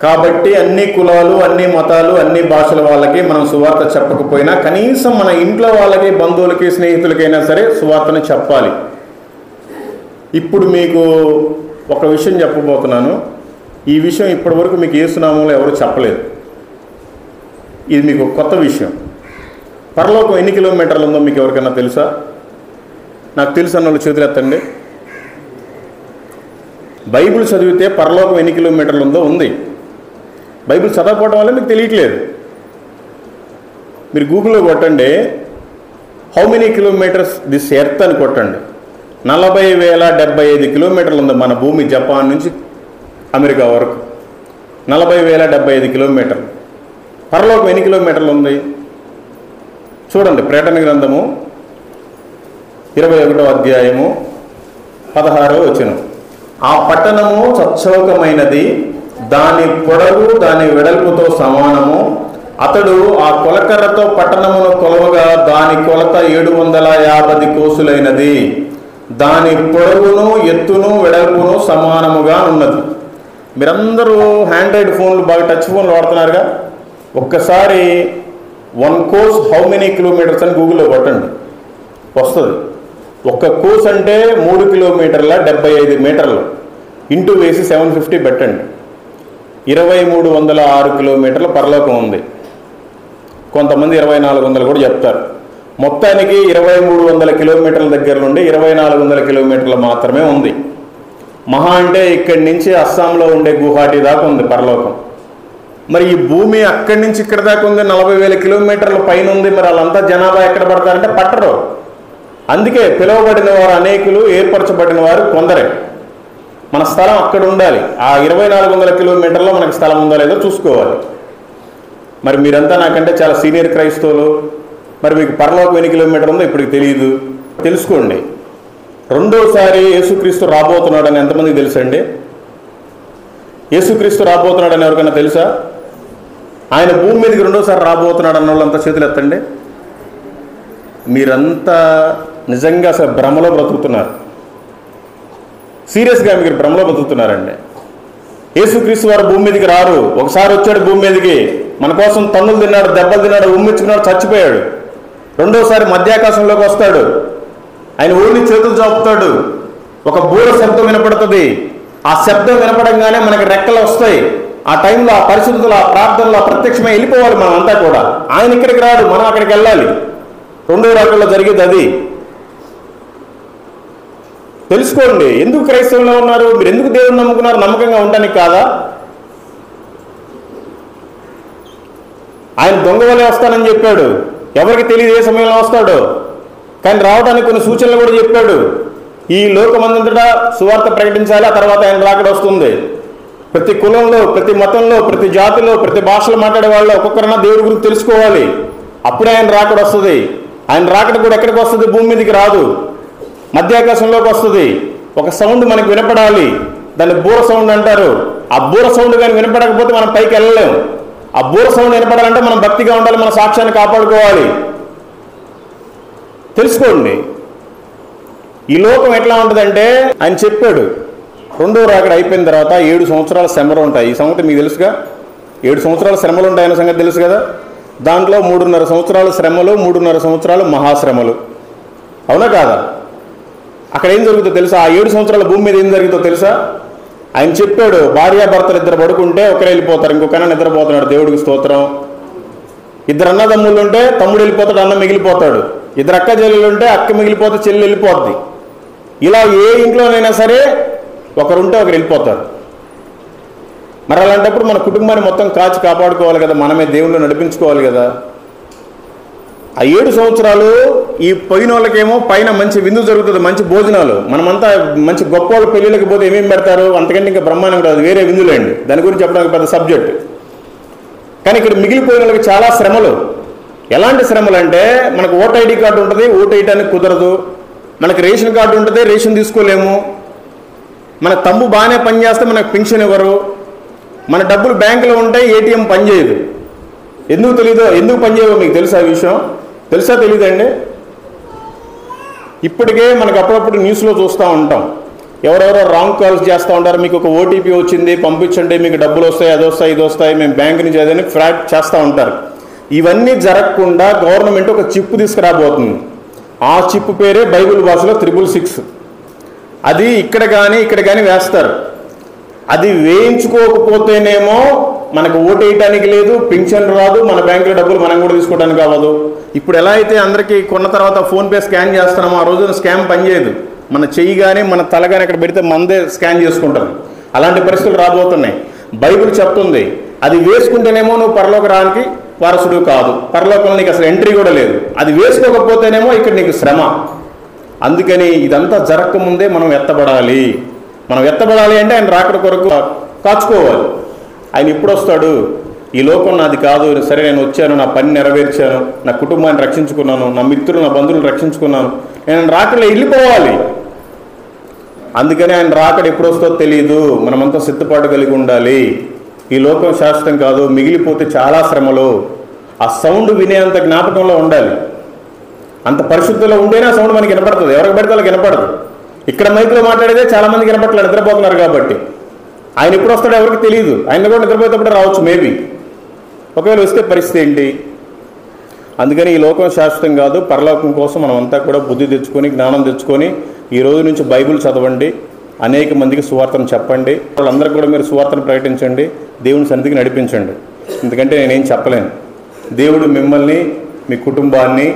కాబట్టి అన్ని కులాలు, అన్ని మతాలు, అన్ని భాషల వాళ్ళకి మనం సువార్త చెప్పకపోయినా కనీసం మన ఇంట్లో వాళ్ళకి, బంధువులకి, స్నేహితులకైనా సరే సువార్తని చెప్పాలి. ఇప్పుడు మీకు ఒక విషయం చెప్పబోతున్నాను. ఈ విషయం ఇప్పటివరకు మీకు యేసునామంలో ఎవరు చెప్పలేదు. ఇది మీకు కొత్త విషయం. పరలోకం ఎన్ని కిలోమీటర్లు ఉందో మీకు ఎవరికైనా తెలుసా? నాకు తెలుసు అన్న వాళ్ళు చేతులు ఎత్తండి. బైబిల్ చదివితే పరలోకం ఎన్ని కిలోమీటర్లు ఉందో ఉంది. బైబిల్ చదవకపోవడం వల్ల మీకు తెలియట్లేదు. మీరు గూగుల్లో కొట్టండి, how many kilometres this earth అని కొట్టండి. 40,075 కిలోమీటర్లు ఉంది మన భూమి, జపాన్ నుంచి అమెరికా వరకు. 40,075 కిలోమీటర్లు. పరలోకం ఎన్ని కిలోమీటర్లు ఉంది చూడండి. ప్రకటన గ్రంథము 21వ అధ్యాయము 16వ వచనం. ఆ పట్టణము చచ్చౌకమైనది, దాని పొడవు దాని వెడల్పుతో సమానము. అతడు ఆ కొలకర్రతో పట్టణమును కొలవగా దాని కొలత 750 కోసులైనది. దాని పొడవును, ఎత్తును, వెడల్పును సమానముగా ఉన్నది. మీరందరూ ఆండ్రాయిడ్ ఫోన్లు, బాగా టచ్ ఫోన్లు వాడుతున్నారుగా. ఒక్కసారి 1 కోర్స్ హౌ మెనీ కిలోమీటర్స్ అని గూగుల్లో కొట్టండి, వస్తుంది. ఒక్క కోర్స్ అంటే 3 కిలోమీటర్ల 75 మీటర్లు ఇంటూ వేసి 750 పెట్టండి. 2306 కిలోమీటర్ల పరలోకం ఉంది. కొంతమంది 2400 కూడా చెప్తారు. మొత్తానికి 2300 కిలోమీటర్ల దగ్గర నుండి 2400 కిలోమీటర్లు మాత్రమే ఉంది. మహా అంటే ఇక్కడి నుంచి అస్సాంలో ఉండే గువాహటి దాకా ఉంది పరలోకం. మరి ఈ భూమి అక్కడి నుంచి ఇక్కడ దాకా ఉంది, 40,000 కిలోమీటర్ల పైన ఉంది. మరి వాళ్ళంతా జనాభా ఎక్కడ పడతారంటే పట్టరు. అందుకే పిలువబడిన వారు అనేకులు, ఏర్పరచబడిన వారు కొందరే. మన స్థలం అక్కడ ఉండాలి. ఆ 2400 కిలోమీటర్లో మనకి స్థలం ఉందో లేదో చూసుకోవాలి. మరి మీరంతా నాకంటే చాలా సీనియర్ క్రైస్తవులు. మరి మీకు పరలోకం ఎన్ని కిలోమీటర్ ఉందో ఇప్పటికి తెలియదు. తెలుసుకోండి. రెండోసారి యేసుక్రీస్తు రాబోతున్నాడని ఎంతమందికి తెలుసండి? యేసుక్రీస్తు రాబోతున్నాడని ఎవరికైనా తెలుసా? ఆయన భూమి మీదకి రెండోసారి రాబోతున్నాడు అన్న వాళ్ళంతా చేతులు ఎత్తండి. మీరంతా నిజంగా అసలు భ్రమలో బ్రతుకుతున్నారు. సీరియస్గా మీరు భ్రమలో బ్రతుకుతున్నారండి. యేసుక్రీస్తు వారు భూమి మీదకి రారు. ఒకసారి వచ్చాడు భూమి మీదకి, మన కోసం తన్నులు తిన్నాడు, దెబ్బలు తిన్నాడు, ఉమ్మించుకున్నాడు, చచ్చిపోయాడు. రెండోసారి మధ్యాకాశంలోకి వస్తాడు. ఆయన ఓన్లీ చేతులు చాపుతాడు. ఒక బూర శబ్దం వినపడుతుంది. ఆ శబ్దం వినపడంగానే మనకి రెక్కలు వస్తాయి. ఆ టైంలో, ఆ పరిస్థితుల్లో, ఆ ప్రార్థనలో ప్రత్యక్షమై వెళ్ళిపోవాలి మనం అంతా కూడా. ఆయన ఇక్కడికి రాడు, మనం అక్కడికి వెళ్ళాలి. రెండో రాకల్లో జరిగేది అది. తెలుసుకోండి. ఎందుకు క్రైస్తవుల్లో ఉన్నారు? మీరు ఎందుకు దేవుని నమ్ముకున్నారు? నమ్మకంగా ఉండడానికి కాదా? ఆయన దొంగ వలె వస్తానని చెప్పాడు. ఎవరికి తెలియదు ఏ సమయంలో వస్తాడో. కానీ రావడానికి కొన్ని సూచనలు కూడా చెప్పాడు. ఈ లోకమందంతటా సువార్త ప్రకటించాలి, ఆ తర్వాత ఆయన రాకడ వస్తుంది. ప్రతి కులంలో, ప్రతి మతంలో, ప్రతి జాతిలో, ప్రతి భాషలో మాట్లాడే వాళ్ళు ఒక్కొక్కరైనా దేవుడి గురించి తెలుసుకోవాలి. అప్పుడే ఆయన రాకడ వస్తుంది. ఆయన రాకడ కూడా ఎక్కడికి వస్తుంది? భూమి మీదకి రాదు, మధ్యాకాశంలోకి వస్తుంది. ఒక సౌండ్ మనకు వినపడాలి. దాన్ని బూర సౌండ్ అంటారు. ఆ బూర సౌండ్ కానీ వినపడకపోతే మనం పైకి వెళ్ళలేము. ఆ బూర సౌండ్ వినపడాలంటే మనం భక్తిగా ఉండాలి, మన సాక్ష్యాన్ని కాపాడుకోవాలి. తెలుసుకోండి. ఈ లోకం ఎట్లా ఉంటుందంటే, ఆయన చెప్పాడు రెండో రాకడ అయిపోయిన తర్వాత 7 సంవత్సరాల శ్రమలు ఉంటాయి. ఈ సంగతి మీకు తెలుసుగా. 7 సంవత్సరాల శ్రమలు ఉంటాయన్న సంగతి తెలుసు కదా. దాంట్లో 3.5 సంవత్సరాలు శ్రమలు, 3.5 సంవత్సరాలు మహాశ్రమలు. అవునా కాదా? అక్కడ ఏం జరుగుతుందో తెలుసా? ఆ 7 సంవత్సరాల భూమి మీద ఏం జరుగుతుందో తెలుసా? ఆయన చెప్పాడు, భార్యాభర్తలు ఇద్దరు పడుకుంటే ఒకరు వెళ్ళిపోతారు, ఇంకొకైనా నిద్రపోతున్నాడు. దేవుడికి స్తోత్రం. 2 అన్నదమ్ముళ్ళు ఉంటే తమ్ముడు వెళ్ళిపోతాడు, అన్న మిగిలిపోతాడు. 2 అక్క చెల్లెలు ఉంటే అక్క మిగిలిపోతే చెల్లి వెళ్ళిపోద్ది. ఇలా ఏ ఇంట్లోనైనా సరే ఒకరుంటే ఒకరు వెళ్ళిపోతారు. మరి అలాంటప్పుడు మన కుటుంబాన్ని మొత్తం కాచి కాపాడుకోవాలి కదా, మనమే దేవుళ్ళు నడిపించుకోవాలి కదా. ఆ 7 సంవత్సరాలు ఈ పోయిన వాళ్ళకేమో పైన మంచి విందు జరుగుతుంది, మంచి భోజనాలు. మనమంతా మంచి గొప్ప వాళ్ళ పెళ్ళిళ్ళకి పోతే ఏమేమి పెడతారు? అంతకంటే ఇంకా బ్రహ్మాండం కాదు, వేరే విందులేండి. దాని గురించి చెప్పడానికి పెద్ద సబ్జెక్ట్. కానీ ఇక్కడ మిగిలిపోయిన వాళ్ళకి చాలా శ్రమలు. ఎలాంటి శ్రమలు అంటే, మనకు ఓటర్ ఐడి కార్డు ఉంటుంది, ఓటు వేయడానికి కుదరదు. మనకు రేషన్ కార్డు ఉంటుంది, రేషన్ తీసుకోలేము. మన తమ్ము బాగానే పనిచేస్తే మనకు పెన్షన్ ఇవ్వరు. మన డబ్బులు బ్యాంకులో ఉంటాయి, ఏటీఎం పనిచేయదు. ఎందుకు తెలీదో, ఎందుకు పనిచేయదో మీకు తెలుసా? ఆ విషయం తెలుసా? తెలీదండి. ఇప్పటికే మనకు అప్పుడప్పుడు న్యూస్లో చూస్తూ ఉంటాం, ఎవరెవరో రాంగ్ కాల్స్ చేస్తూ ఉంటారు. మీకు ఒక ఓటీపీ వచ్చింది, పంపించండి, మీకు డబ్బులు వస్తాయి, అది వస్తాయి, ఇది వస్తాయి, మేము బ్యాంక్ నుంచి అదని ఫ్రాడ్ చేస్తూ ఉంటారు. ఇవన్నీ జరగకుండా గవర్నమెంట్ ఒక చిప్ తీసుకురాబోతుంది. ఆ చిప్ పేరే బైబిల్ భాషలో 666. అది ఇక్కడ కానీ వేస్తారు. అది వేయించుకోకపోతేనేమో మనకు ఓటు వేయటానికి లేదు, పెన్షన్ రాదు, మన బ్యాంకులో డబ్బులు మనం కూడా తీసుకోవడానికి అవ్వదు. ఇప్పుడు ఎలా అయితే అందరికీ కొన్న తర్వాత ఫోన్పే స్కాన్ చేస్తున్నామో, ఆ రోజున స్కామ్ పనిచేయదు. మన చెయ్యి కానీ మన తల కానీ అక్కడ పెడితే మనదే స్కాన్ చేసుకుంటారు. అలాంటి పరిస్థితులు రాబోతున్నాయి. బైబిల్ చెప్తుంది, అది వేసుకుంటేనేమో నువ్వు పరలోకానికి వారసుడు కాదు, పరలోకంలో నీకు అసలు ఎంట్రీ కూడా లేదు. అది వేసుకోకపోతేనేమో ఇక్కడ నీకు శ్రమ. అందుకని ఇదంతా జరగకముందే మనం ఎత్తబడాలి. మనం ఎత్తబడాలి అంటే ఆయన రాకడ కొరకు కాచుకోవాలి. ఆయన ఎప్పుడు వస్తాడు? ఈ లోకం నాది కాదు, సరే నేను వచ్చాను, నా పని నెరవేర్చాను, నా కుటుంబాన్ని రక్షించుకున్నాను, నా మిత్రులు, నా బంధువులను రక్షించుకున్నాను, నేను రాకడలో వెళ్ళిపోవాలి. అందుకని ఆయన రాకడ ఎప్పుడు వస్తుందో తెలియదు. మనమంతా సిద్ధపాటు కలిగి ఉండాలి. ఈ లోకం శాశ్వతం కాదు, మిగిలిపోతే చాలా శ్రమలు. ఆ సౌండ్ వినేంత జ్ఞాపకంలో ఉండాలి. అంత పరిశుద్ధిలో ఉంటేనే ఆ సౌండ్ మనకి వినపడుతుంది. ఎవరికి పడితే వాళ్ళకి వినపడదు. ఇక్కడ మైక్లో మాట్లాడేదే చాలా మందికి వినపడలేదు, నిద్రపోతున్నారు కాబట్టి. ఆయన ఎప్పుడు వస్తాడో ఎవరికి తెలియదు. ఆయన కూడా నిద్రపోయేటప్పుడే రావచ్చు మేబీ. ఒకవేళ వస్తే పరిస్థితి ఏంటి? అందుకని ఈ లోకం శాశ్వతం కాదు. పరలోకం కోసం మనం అంతా కూడా బుద్ధి తెచ్చుకొని, జ్ఞానం తెచ్చుకొని ఈ రోజు నుంచి బైబిల్ చదవండి, అనేక మందికి సువార్తను చెప్పండి, వాళ్ళందరికీ కూడా మీరు సువార్తను ప్రకటించండి, దేవుని సన్నిధికి నడిపించండి. ఎందుకంటే నేనేం చెప్పలేను. దేవుడు మిమ్మల్ని, మీ కుటుంబాన్ని,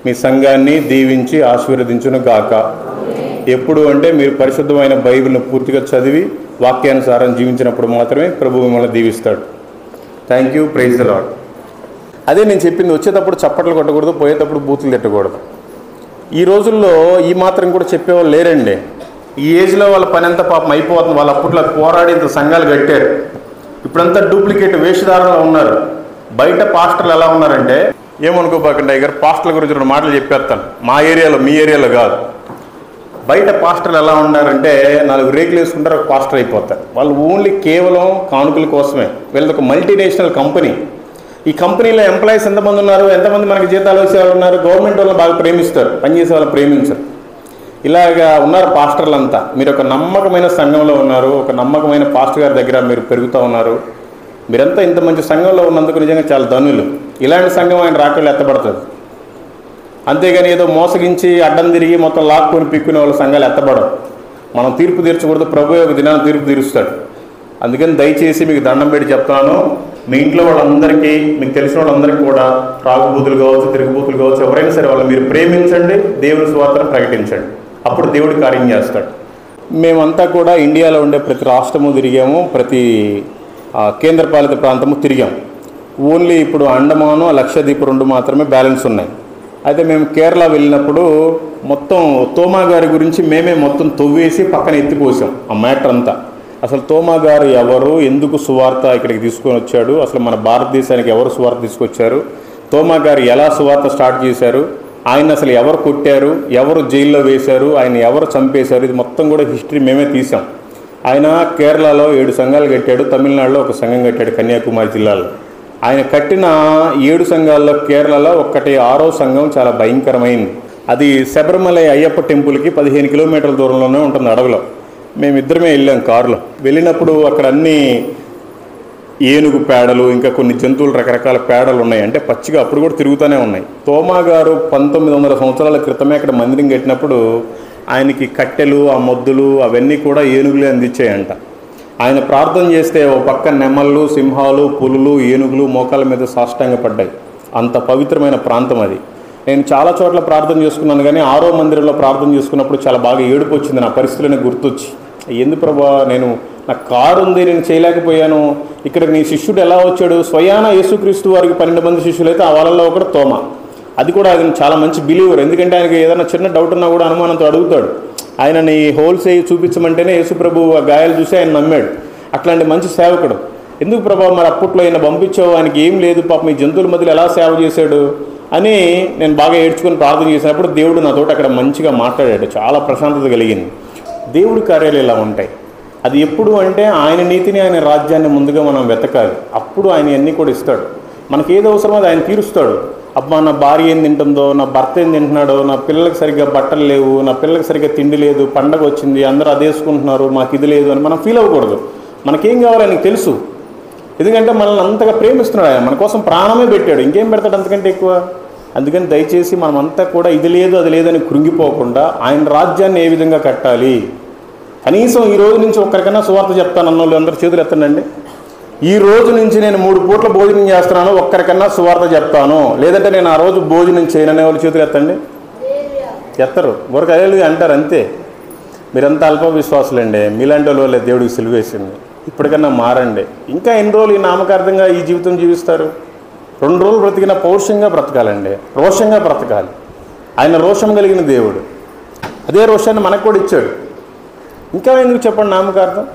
మీ సంఘాన్ని దీవించి ఆశీర్వదించును గాక. ఎప్పుడు అంటే మీరు పరిశుద్ధమైన బైబిల్ను పూర్తిగా చదివి వాక్యానుసారం జీవించినప్పుడు మాత్రమే ప్రభు మిమ్మల్ని దీవిస్తాడు. Thank you. Praise the Lord. అదే నేను చెప్పింది, వచ్చేటప్పుడు చప్పట్లు కొట్టకూడదు, పోయేటప్పుడు బూతులు తిట్టకూడదు. ఈ రోజుల్లో ఈ మాత్రం కూడా చెప్పేవాళ్ళు లేరండి. ఈ ఏజ్లో వాళ్ళ పని అంతా పాపం అయిపోతుంది. వాళ్ళు అప్పట్లో పోరాడి ఇంత సంఘాలు కట్టారు. ఇప్పుడంతా డూప్లికేట్ వేషధారంలో ఉన్నారు. బయట పాస్టర్లు ఎలా ఉన్నారంటే, ఏమనుకోబాకండి అయ్యారు, పాస్టర్ల గురించి 2 మాటలు చెప్పేస్తాను. మా ఏరియాలో, మీ ఏరియాలో కాదు. బయట పాస్టర్లు ఎలా ఉన్నారంటే 4 రేకులు వేసుకుంటారు, ఒక పాస్టర్ అయిపోతారు. వాళ్ళు ఓన్లీ కేవలం కానుకల కోసమే. వీళ్ళది ఒక మల్టీనేషనల్ కంపెనీ. ఈ కంపెనీలో ఎంప్లాయీస్ ఎంతమంది ఉన్నారు, ఎంతమంది మనకి జీతాలు వేసే వాళ్ళు ఉన్నారు. గవర్నమెంట్ వాళ్ళని బాగా ప్రేమిస్తారు, పనిచేసే వాళ్ళని ప్రేమించరు. ఇలాగా ఉన్నారు పాస్టర్లంతా. మీరు ఒక నమ్మకమైన సంఘంలో ఉన్నారు, ఒక నమ్మకమైన పాస్టర్ గారి దగ్గర మీరు పెరుగుతూ ఉన్నారు. మీరంతా ఇంత మంచి సంఘంలో ఉన్నందుకు నిజంగా చాలా ధన్యులు. ఇలాంటి సంఘం ఆయన రాకళ్ళు ఎత్తబడుతుంది. అంతేగాని ఏదో మోసగించి అడ్డం తిరిగి మొత్తం లాక్కొని పిక్కునే వాళ్ళ సంఘాలు ఎత్తబడవు. మనం తీర్పు తీర్చకూడదు, ప్రభు ఒక దినాన్ని తీర్పు తీరుస్తాడు. అందుకని దయచేసి మీకు దండం పెట్టి చెప్తాను, మీ ఇంట్లో వాళ్ళందరికీ, మీకు తెలిసిన వాళ్ళందరికీ కూడా త్రాగుబోతులు కావచ్చు, తిరుగుబోతులు కావచ్చు, ఎవరైనా సరే వాళ్ళు మీరు ప్రేమించండి, దేవుని సువార్తను ప్రకటించండి. అప్పుడు దేవుడు కార్యం చేస్తాడు. మేమంతా కూడా ఇండియాలో ఉండే ప్రతి రాష్ట్రము తిరిగాము, ప్రతి కేంద్రపాలిత ప్రాంతము తిరిగాం. ఓన్లీ ఇప్పుడు అండమాను, లక్షద్వీప్ 2 మాత్రమే బ్యాలెన్స్ ఉన్నాయి. అయితే మేము కేరళ వెళ్ళినప్పుడు మొత్తం తోమా గారి గురించి మేమే మొత్తం తవ్వేసి పక్కన ఎత్తిపోసాం ఆ మ్యాటర్ అంతా. అసలు తోమా గారు ఎవరు, ఎందుకు సువార్త ఇక్కడికి తీసుకొని వచ్చాడు, అసలు మన భారతదేశానికి ఎవరు సువార్త తీసుకొచ్చారు, తోమా గారు ఎలా సువార్త స్టార్ట్ చేశారు, ఆయన అసలు ఎవరు కొట్టారు, ఎవరు జైల్లో వేశారు, ఆయన ఎవరు చంపేశారు, ఇది మొత్తం కూడా హిస్టరీ మేమే తీసాం. ఆయన కేరళలో 7 సంఘాలు కట్టాడు, తమిళనాడులో 1 సంఘం కట్టాడు, కన్యాకుమారి జిల్లాలో. ఆయన కట్టిన 7 సంఘాల్లో కేరళలో 6వ సంఘం చాలా భయంకరమైంది. అది శబరిమల అయ్యప్ప టెంపుల్కి 15 కిలోమీటర్ల దూరంలోనే ఉంటుంది, అడవిలో. మేమిద్దరమే వెళ్ళాం కారులో. వెళ్ళినప్పుడు అక్కడ అన్నీ ఏనుగు పేడలు, ఇంకా కొన్ని జంతువులు, రకరకాల పేడలు ఉన్నాయి. అంటే పచ్చిగా అప్పుడు కూడా తిరుగుతూనే ఉన్నాయి. తోమా గారు 1900 సంవత్సరాల క్రితమే అక్కడ మందిరం కట్టినప్పుడు ఆయనకి కట్టెలు, ఆ మొద్దులు అవన్నీ కూడా ఏనుగులే అందించాయంట. ఆయన ప్రార్థన చేస్తే ఓ పక్క నెమళ్ళు, సింహాలు, పులులు, ఏనుగులు మోకాల మీద సాష్టాంగపడ్డాయి. అంత పవిత్రమైన ప్రాంతం అది. నేను చాలా చోట్ల ప్రార్థన చేసుకున్నాను, కానీ 6వ మందిరంలో ప్రార్థన చేసుకున్నప్పుడు చాలా బాగా ఏడుపు వచ్చింది. నా పరిస్థితులను గుర్తొచ్చి, ఎందుకు ప్రభా, నా కారు ఉంది, నేను చేయలేకపోయాను, ఇక్కడ నీ శిష్యుడు ఎలా వచ్చాడు? స్వయాన యేసుక్రీస్తు వారికి 12 మంది శిష్యులు అయితే ఆ వాళ్ళలో ఒకడు తోమా. అది కూడా ఆయన చాలా మంచి బిలీవర్. ఎందుకంటే ఆయనకి ఏదైనా చిన్న డౌట్ ఉన్నా కూడా అనుమానంతో అడుగుతాడు. ఆయనని హోల్స్ అయ్యి చూపించమంటేనే యేసుప్రభు ఆ గాయాలు చూసి ఆయన నమ్మాడు. అట్లాంటి మంచి సేవకుడు. ఎందుకు ప్రభావ మరి అప్పట్లో ఆయన పంపించావు, ఆయనకి ఏం లేదు, పాపం ఈ జంతువుల మధ్యలో ఎలా సేవ చేశాడు అని నేను బాగా ఏడ్చుకొని ప్రార్థన చేసినప్పుడు దేవుడు నాతోటి అక్కడ మంచిగా మాట్లాడాడు. చాలా ప్రశాంతత కలిగింది. దేవుడి కార్యాలు ఇలా ఉంటాయి. అది ఎప్పుడు అంటే ఆయన నీతిని, ఆయన రాజ్యాన్ని ముందుగా మనం వెతకాలి. అప్పుడు ఆయన అన్నీ కూడా ఇస్తాడు. మనకి ఏది అవసరమో అది ఆయన తీరుస్తాడు. అబ్బా, నా భార్య ఏం తింటుందో, నా భర్త ఏం తింటున్నాడో, నా పిల్లలకు సరిగ్గా బట్టలు లేవు, నా పిల్లలకు సరిగ్గా తిండి లేదు, పండగ వచ్చింది, అందరూ అది వేసుకుంటున్నారు, మాకు ఇది లేదు అని మనం ఫీల్ అవ్వకూడదు. మనకేం కావాలో ఆయనకు తెలుసు. ఎందుకంటే మనల్ని అంతగా ప్రేమిస్తున్నాడు. ఆయన మన కోసం ప్రాణమే పెట్టాడు, ఇంకేం పెడతాడు అంతకంటే ఎక్కువ. అందుకని దయచేసి మనమంతా కూడా ఇది లేదు అది లేదని కృంగిపోకుండా ఆయన రాజ్యాన్ని ఏ విధంగా కట్టాలి. కనీసం ఈ రోజు నుంచి ఒక్కరికైనా సువార్త చెప్తాను అన్న వాళ్ళు అందరూ చేతులు ఎత్తండి. ఈ రోజు నుంచి నేను 3 పూట్ల భోజనం చేస్తున్నాను, ఒక్కరికన్నా సువార్త చెప్తాను, లేదంటే నేను ఆ రోజు భోజనం చేయననే వాళ్ళు చేతులు ఎత్తండి. ఎత్తరు, ఊరికి అయ్యేది అంటారు అంతే. మీరంతా అల్ప విశ్వాసులండి. మీలాంటి వాళ్ళు దేవుడికి సిలువేసింది. ఇప్పటికన్నా మారండి. ఇంకా ఎన్ని రోజులు ఈ నామకార్థంగా ఈ జీవితం జీవిస్తారు? 2 రోజులు బ్రతికిన పౌరుషంగా బ్రతకాలండి, రోషంగా బ్రతకాలి. ఆయన రోషం కలిగిన దేవుడు. అదే రోషాన్ని మనకు కూడా ఇచ్చాడు. ఇంకా ఎందుకు చెప్పండి నామకార్థం?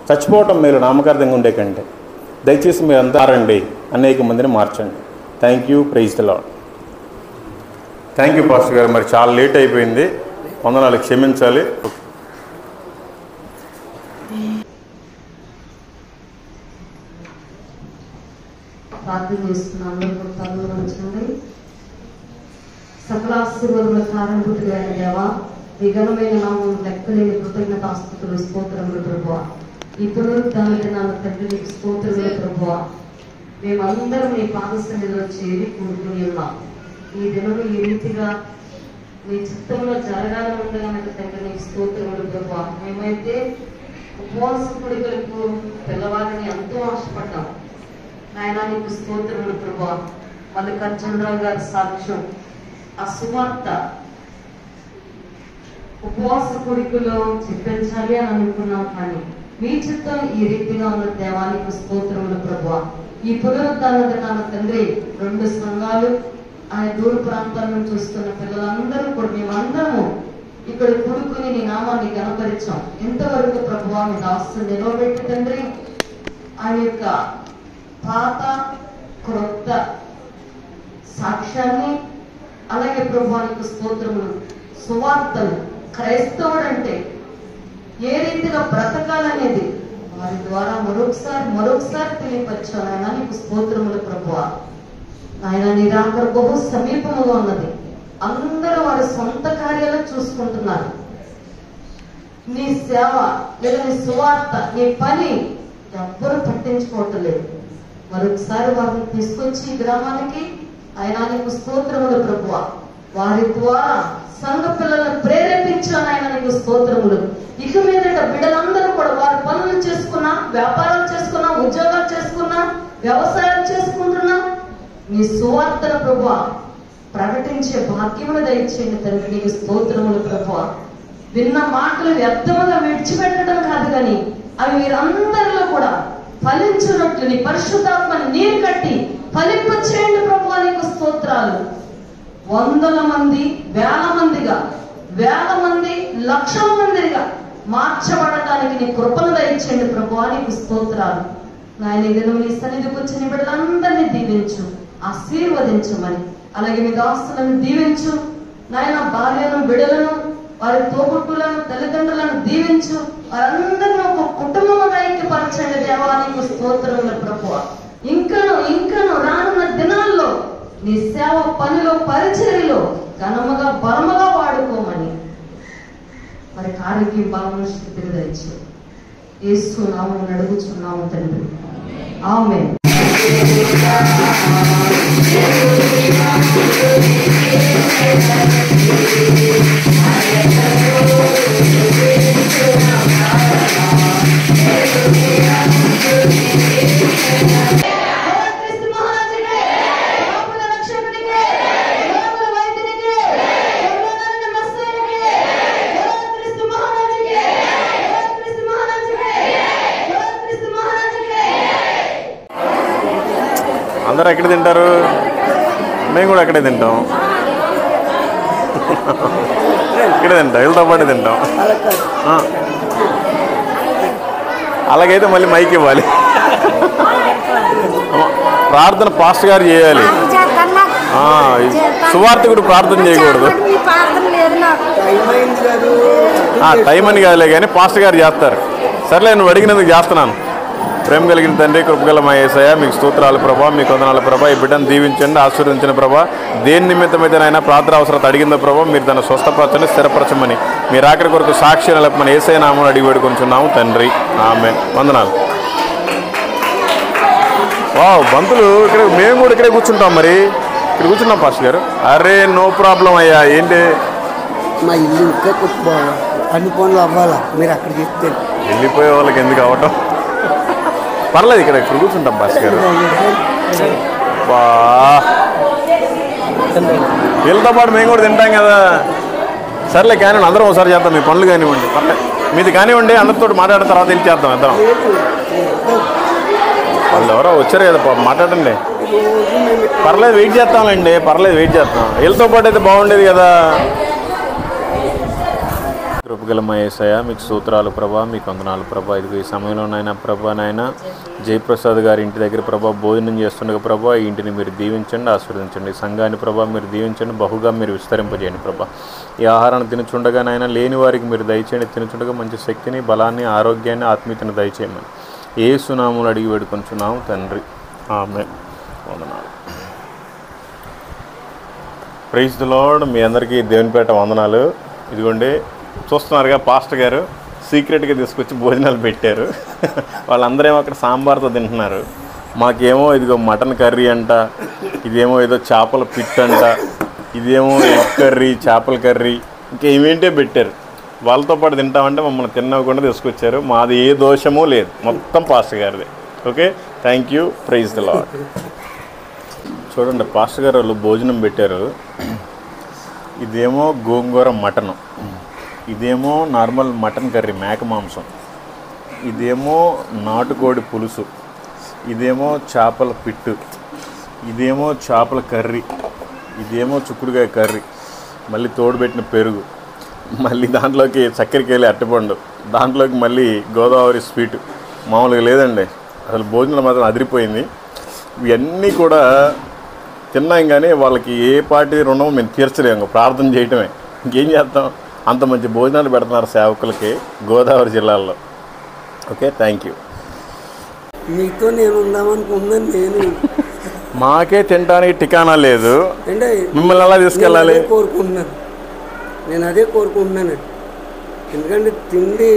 చచ్చిపోవటం మేలు నామకార్థంగా ఉండే కంటే. దయచేసి మీరు అంతా మారండి, అనేక మందిని మార్చండి. Thank you. Praise the Lord. Thank you pastor గారు. మరి చాలా లేట్ అయిపోయింది, వందనాలు, క్షమించాలి. ప్రార్థన చేస్తున్నాం. అందరూ కూడా తలలు వంచండి. సకల ఆశీర్వాదముల కారణభూతుడైన దేవా, నీ ఘనమైన నామం లెక్కలేని కృతజ్ఞతాస్తుతులు, స్తోత్రములు ప్రభువా. ఈ పునరుద్ధానమైన నా తండ్రి నీకు స్తోత్రములు ప్రభువా. మేమందరం నీ పాదసన్నిధిలో చేరి కూడుకుని ఉన్నాం. ఈ దినము ఈ రీతిగా నీ చిత్తంలో జరగాలని ఉండగా తండ్రి నీకు స్తోత్రములు ప్రభువా. మేమైతే ఉపవాస కూడికలకు పిల్లవారిని ఎంతో ఆశపడ్డాం. నాయనా నీకు స్తోత్రములు ప్రభువా. మల్లికార్జునరావు గారి సాక్ష్యం, ఆ సువార్త ఉపవాస కోరికలో చెప్పించాలి అని అనుకున్నాం, కానీ మీ చిత్తం ఈ రీతిగా ఉన్న దేవానికి స్తోత్రములు ప్రభువా. ఈ పునరుద్ధాన దినాన తండ్రి 2 సంఘాలు ఆయన దూర ప్రాంతాల నుంచి వస్తున్న పిల్లలందరూ కూడా మేమందరము ఇక్కడ కూడుకుని నీ నామాన్ని గణపరిచాం. ఇంతవరకు ప్రభువా మీ దాసుని నిలవబెట్టి తండ్రి ఆయన యొక్క పాత క్రొత్త సాక్ష్యాన్ని, అలాగే ప్రభువానికి స్తోత్రములు, సువార్తలు, క్రైస్తవుడు అంటే ఏ రీతిగా బ్రతకాలనేది వారి ద్వారా మరొకసారి తెలియపరిచాను. ఆయన నీకు స్తోత్రములు ప్రభువా. ఆయన నిరాకర బహు సమీపముగా ఉన్నది. అందరూ వారి సొంత కార్యాలు చూసుకుంటున్నారు. నీ సేవ లేదా నీ సువార్త, నీ పని ఎవ్వరూ పట్టించుకోవటం లేదు. మరొకసారి వారిని తీసుకొచ్చి ఈ గ్రామానికి ఆయన నీకు స్తోత్రములు ప్రభువా. వారి ద్వారా సంఘ పిల్లలను ప్రేరేపించాను ఆయన నీకు స్తోత్రములు. ఇక మీదట బిడ్డలందరూ కూడా వారి పనులు చేసుకున్నా, వ్యాపారాలు చేసుకున్నా, ఉద్యోగాలు చేసుకున్నా, వ్యవసాయాలు చేసుకుంటున్నా నీ సువార్తను ప్రభువా ప్రకటించే భాగ్యమును దయచేయండి తండ్రి. నీకు స్తోత్రములు ప్రభువా. విన్న మాటలు వ్యర్థముగా విడిచిపెట్టడం కాదు, కానీ అవి మీరందరిలో కూడా ఫలించినట్లు నీ పరిశుద్ధాత్మని నీరు కట్టి ఫలింప చేయండి ప్రభువా. నీకు స్తోత్రాలు. 100 మంది 1000 మందిగా, 1000 మంది 1,00,000 మందిగా మార్చబడటానికి నీ కృపను దయచేయండి ప్రభువా. నీకు స్తోత్రాలు. నాయన దినం నీ సన్నిధికి వచ్చిన బిడ్డలందరినీ దీవించు, ఆశీర్వదించమని, అలాగే మీ దాసులను దీవించు నాయన. భార్యను, బిడ్డలను, వారి తోబుట్టులను, తల్లిదండ్రులను దీవించు. వారందరినీ ఒక కుటుంబంగా ఐక్యపరచండి దేవా. నీకు స్తోత్రములు ప్రభువా. ఇంకను రానున్న దినాల్లో నీ సేవ పనిలో, పరిచర్యలో ఘనముగా బలముగా వాడుకోమని మరి కార్యకి బలమును శక్తిని దయచు. యేసు నామమున అడుగుచున్నాము తండ్రి, ఆమేన్. అందరూ ఎక్కడ తింటారు? మేము కూడా అక్కడే తింటాం. ఇక్కడే తింటాం, వీళ్ళతో పాటు తింటాం. అలాగైతే మళ్ళీ మైక్ ఇవ్వాలి. ప్రార్థన పాస్టర్ గారు చేయాలి. సువార్తికుడు ప్రార్థన చేయకూడదు. టైం అని కాదులే కానీ పాస్టర్ గారు చేస్తారు. సర్లే, నువ్వు అడిగినందుకు చేస్తున్నాను. ప్రేమ కలిగిన తండ్రి, కృపగల మా యేసయ్య, మీకు స్తోత్రాలు ప్రభా, మీకు వందనాలు ప్రభా. ఈ బిడ్డను దీవించండి, ఆశీర్వదించిన ప్రభా. దేని నిమిత్తమైతే నాయన ప్రార్థన అవసరత అడిగిందో ప్రభా, మీరు దాన్ని స్వస్థపరచండి, స్థిరపరచమని, మీరు ఆఖరి కొరకు సాక్షి నిలపమని యేసయ్య నామమున అడిగి వేడుకొంచున్నాము తండ్రి, ఆమేన్. వందనాలు. వావ్, బంతులు ఇక్కడ, మేము కూడా ఇక్కడే కూర్చుంటాం. మరి ఇక్కడ కూర్చున్నాం పాస్టర్ గారు. అరే నో ప్రాబ్లం అయ్యా. ఏంటి మా ఇల్లు ఇంకా కొట్టుకోవాలి, అన్ని పనులు అవ్వాలా, మీరు అక్కడ చెప్తే వెళ్ళిపోయే వాళ్ళకి ఎందుకు అవ్వటం? పర్లేదు, ఇక్కడ కూర్చుంటాం పాస్టర్ గారు. బా, వీళ్ళతో పాటు మేము కూడా తింటాం కదా. సర్లే కానివ్వండి, అందరం ఒకసారి చేద్దాం. మీ పనులు కానివ్వండి, పర్లేదు, మీది కానివ్వండి. అందరితో మాట్లాడిన తర్వాత వెళ్ళి చేద్దాం ఇద్దరం. వాళ్ళు ఎవరో వచ్చారు కదా పాపం, మాట్లాడండి. పర్లేదు, వెయిట్ చేస్తామండి. పర్లేదు, వెయిట్ చేస్తాం. వీళ్ళతో పాటు అయితే బాగుండేది కదా. కృపగల మా యేసయ్య, మీకు స్తోత్రాలు ప్రభా, మీకు వందనాలు ప్రభా. ఇది ఈ సమయంలోనైనా ప్రభా, నాయన జయప్రసాద్ గారి ఇంటి దగ్గర ప్రభా భోజనం చేస్తుండగా ప్రభా, ఈ ఇంటిని మీరు దీవించండి, ఆశీర్వదించండి. సంఘాన్ని ప్రభా మీరు దీవించండి, బహుగా మీరు విస్తరింపజేయండి ప్రభా. ఈ ఆహారాన్ని తినచుండగా నాయన లేని వారికి మీరు దయచేయండి. తినచుండగా మంచి శక్తిని, బలాన్ని, ఆరోగ్యాన్ని, ఆత్మీయతను దయచేయమని యేసు నామమున అడిగి వేడుకొంచున్నాము తండ్రి, ఆమేన్. వందనాలు. Praise the lord. మీ అందరికీ దేవునిపేట వందనాలు. ఇదిగోండి చూస్తున్నారుగా, పాస్టర్ గారు సీక్రెట్గా తీసుకొచ్చి భోజనాలు పెట్టారు. వాళ్ళందరూ ఏమో అక్కడ సాంబార్తో తింటున్నారు. మాకేమో ఇదిగో మటన్ కర్రీ అంట, ఇదేమో ఏదో చేపల పిట్ అంట, ఇదేమో ఎగ్ కర్రీ, చేపల కర్రీ, ఇంకా ఏమేంటే పెట్టారు. వాళ్ళతో పాటు తింటామంటే మమ్మల్ని తినకుండా తీసుకొచ్చారు. మాది ఏ దోషమూ లేదు, మొత్తం పాస్టర్ గారిదే. Okay, thank you. Praise the Lord. చూడండి, పాస్టర్ గారు వాళ్ళు భోజనం పెట్టారు. ఇదేమో గోంగూర మటను, ఇదేమో నార్మల్ మటన్ కర్రీ, మేక మాంసం. ఇదేమో నాటుకోడి పులుసు. ఇదేమో చేపల పిట్టు. ఇదేమో చేపల కర్రీ. ఇదేమో చుక్కుడుకాయ కర్రీ. మళ్ళీ తోడుపెట్టిన పెరుగు. మళ్ళీ దాంట్లోకి చక్కెరకేళి అరటిపండు. దాంట్లోకి మళ్ళీ గోదావరి స్వీటు. మామూలుగా లేదండి, అసలు భోజనం మాత్రం అదిరిపోయింది. ఇవన్నీ కూడా తిన్నాం కానీ వాళ్ళకి ఏ పార్టీ రుణం మేము తీర్చలేము, ప్రార్థన చేయటమే. ఇంకేం చేస్తాం, అంత మంచి భోజనాలు పెడుతున్నారు సేవకులకి గోదావరి జిల్లాలో. Okay, thank you. మీతో నేను ఉందామనుకున్నాను. నేను మాకే తినడానికి ఠికానా లేదు, అంటే మిమ్మల్ని ఎలా తీసుకెళ్ళాలి? నేను అదే కోరుకుంటున్నానండి. ఎందుకంటే తిండి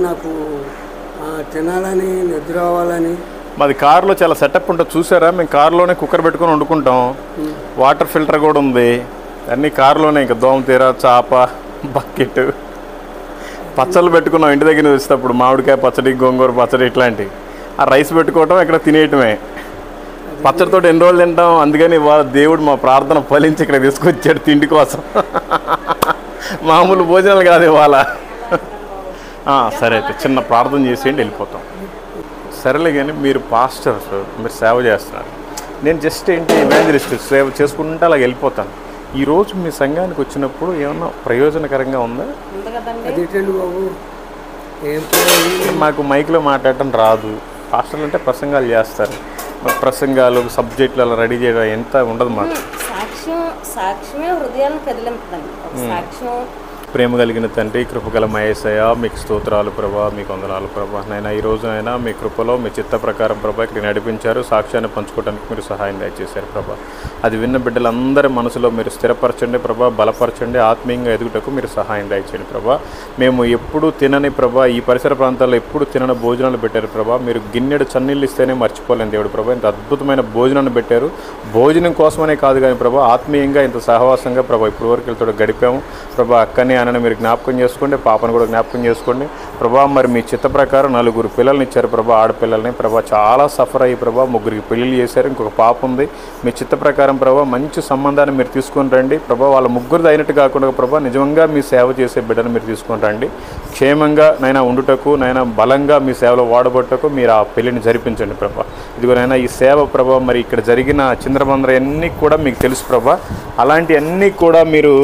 నాకు తినాలని, నిద్ర అవ్వాలని. మాది కారులో చాలా సెటప్ ఉంటుంది, చూసారా? మేము కారులోనే కుక్కర్ పెట్టుకొని వండుకుంటాం. వాటర్ ఫిల్టర్ కూడా ఉంది, అన్నీ కారులోనే. ఇంకా దోమతీర, చాప, బకెట్, పచ్చళ్ళు పెట్టుకున్నాం ఇంటి దగ్గర వచ్చేటప్పుడు. మామిడికాయ పచ్చడి, గోంగూర పచ్చడి ఇట్లాంటివి. ఆ రైస్ పెట్టుకోవటం, ఇక్కడ తినేయటమే. పచ్చడితో ఎన్ని రోజులు తింటాం. అందుకని ఇవాళ దేవుడు మా ప్రార్థన ఫలించి ఇక్కడ తీసుకొచ్చాడు తిండి కోసం. మామూలు భోజనాలు కాదు ఇవాళ. సరే అయితే చిన్న ప్రార్థన చేసేయండి, వెళ్ళిపోతాం. సరేలే కానీ మీరు పాస్టర్స్, మీరు సేవ చేస్తున్నారు, నేను జస్ట్ ఏంటి ఇవాంజలిస్ట్, సేవ చేసుకుంటే అలాగ వెళ్ళిపోతాను. ఈరోజు మీ సంఘానికి వచ్చినప్పుడు ఏమన్నా ప్రయోజనకరంగా ఉందా? అదేంటండి బాబు, మాకు మైక్లో మాట్లాడటం రాదు. పాస్టర్లు అంటే ప్రసంగాలు చేస్తారు, ప్రసంగాలు సబ్జెక్టులు అలా రెడీ చేయడం ఎంత ఉండదు మాకు. సాక్ష్యమే హృదయాలను కదిలింపదండి. సాక్ష్యం ప్రేమ కలిగిన తండ్రి, కృపగల మహేశయ్య, మీకు స్తోత్రాలు ప్రభా, మీకు వందనాలు ప్రభా. నైనా ఈ రోజునైనా మీ కృపలో మీ చిత్త ప్రకారం ప్రభా ఇక్కడ నడిపించారు. సాక్ష్యాన్ని పంచుకోవడానికి మీరు సహాయం దయచేశారు ప్రభా. అది విన్న బిడ్డలందరి మనసులో మీరు స్థిరపరచండి ప్రభా, బలపరచండి, ఆత్మీయంగా ఎదుగుటకు మీరు సహాయం దయచేయండి ప్రభా. మేము ఎప్పుడు తినని ప్రభా, ఈ పరిసర ప్రాంతాల్లో ఎప్పుడు తినని భోజనాలు పెట్టారు ప్రభా. మీరు గిన్నెడు చన్నీళ్ళు ఇస్తేనే మర్చిపోలేని దేవుడు ప్రభా. ఇంత అద్భుతమైన భోజనాన్ని పెట్టారు. భోజనం కోసమనే కాదు కానీ ప్రభా, ఆత్మీయంగా ఇంత సహవాసంగా ప్రభా ఇప్పుడు వరకు వెళ్తాడు గడిపాము ప్రభా. అక్కని అని మీరు జ్ఞాపకం చేసుకోండి, పాపను కూడా జ్ఞాపకం చేసుకోండి ప్రభా. మరి మీ చిత్త ప్రకారం 4 పిల్లల్ని ఇచ్చారు ప్రభా, ఆడపిల్లల్ని ప్రభా. చాలా సఫర్ అయ్యి ప్రభా 3కి పెళ్ళిళ్ళు చేశారు, ఇంకొక పాప ఉంది. మీ చిత్త ప్రకారం ప్రభా మంచి సంబంధాన్ని మీరు తీసుకొని రండి ప్రభా. వాళ్ళ ముగ్గురిది అయినట్టు కాకుండా ప్రభా నిజంగా మీ సేవ చేసే బిడ్డను మీరు తీసుకొని రండి. క్షేమంగా నైనా ఉండుటకు, నైనా బలంగా మీ సేవలో వాడబట్టకు మీరు ఆ పెళ్లిని జరిపించండి ప్రభా. ఇదిగోనైనా ఈ సేవ ప్రభా, మరి ఇక్కడ జరిగిన చిందరబందర అన్నీ కూడా మీకు తెలుసు ప్రభా. అలాంటి అన్నీ కూడా మీరు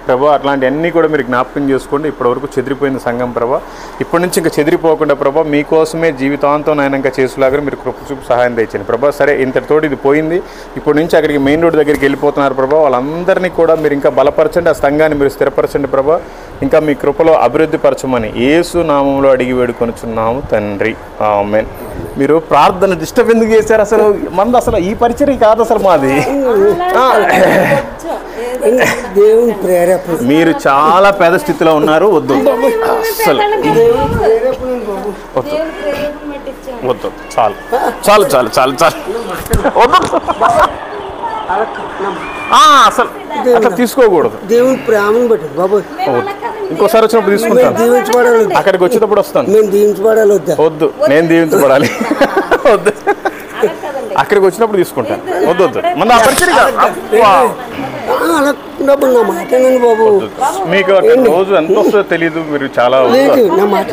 ప్రభా, అట్లాంటివన్నీ కూడా మీరు జ్ఞాపకం చేసుకోండి. ఇప్పటివరకు చెదిరిపోయిన సంఘం ప్రభా, ఇప్పటి నుంచి ఇంకా చెదిరిపోకుండా ప్రభా మీకోసమే జీవితాంతం నాయన ఇంకా చేసులాగా మీరు కృప చూపు సహాయం తెచ్చండి ప్రభా. సరే, ఇంతటితోటి ఇది పోయింది, ఇప్పటి నుంచి అక్కడికి మెయిన్ రోడ్ దగ్గరికి వెళ్ళిపోతున్నారు ప్రభా. వాళ్ళందరినీ కూడా మీరు ఇంకా బలపరచండి, ఆ సంఘాన్ని మీరు స్థిరపరచండి ప్రభా. ఇంకా మీ కృపలో అభివృద్ధి పరచమని యేసు నామంలో అడిగి వేడుకొనుచున్నాము తండ్రి, ఆమేన్. మీరు ప్రార్థన డిస్టర్బ్ ఎందుకు చేశారు? అసలు మంది అసలు ఈ పరిచర్య కాదు అసలు మాది. దేవుని ప్రేరేపణ. మీరు చాలా పేద స్థితిలో ఉన్నారు. వద్దు అసలు వద్దు, చాలు చాలు చాలు చాలు చాలు వద్దు. అసలు అట్లా తీసుకోకూడదు. దేవుని ప్రేమను బట్టి బాబు. ఇంకోసారి వచ్చినప్పుడు తీసుకుంటాను, దీవించబడాలి. అక్కడికి వచ్చేటప్పుడు వస్తాను. మేము దీవించబడాలి. వద్దు, నేను దీవించబడాలి. వద్దు, అక్కడికి వచ్చినప్పుడు తీసుకుంటాను. వద్దు వద్దు, మన నా మాటనండి బాబు. మీకు రోజు ఎంత వస్తుందో తెలీదు, మీరు చాలా నా మాట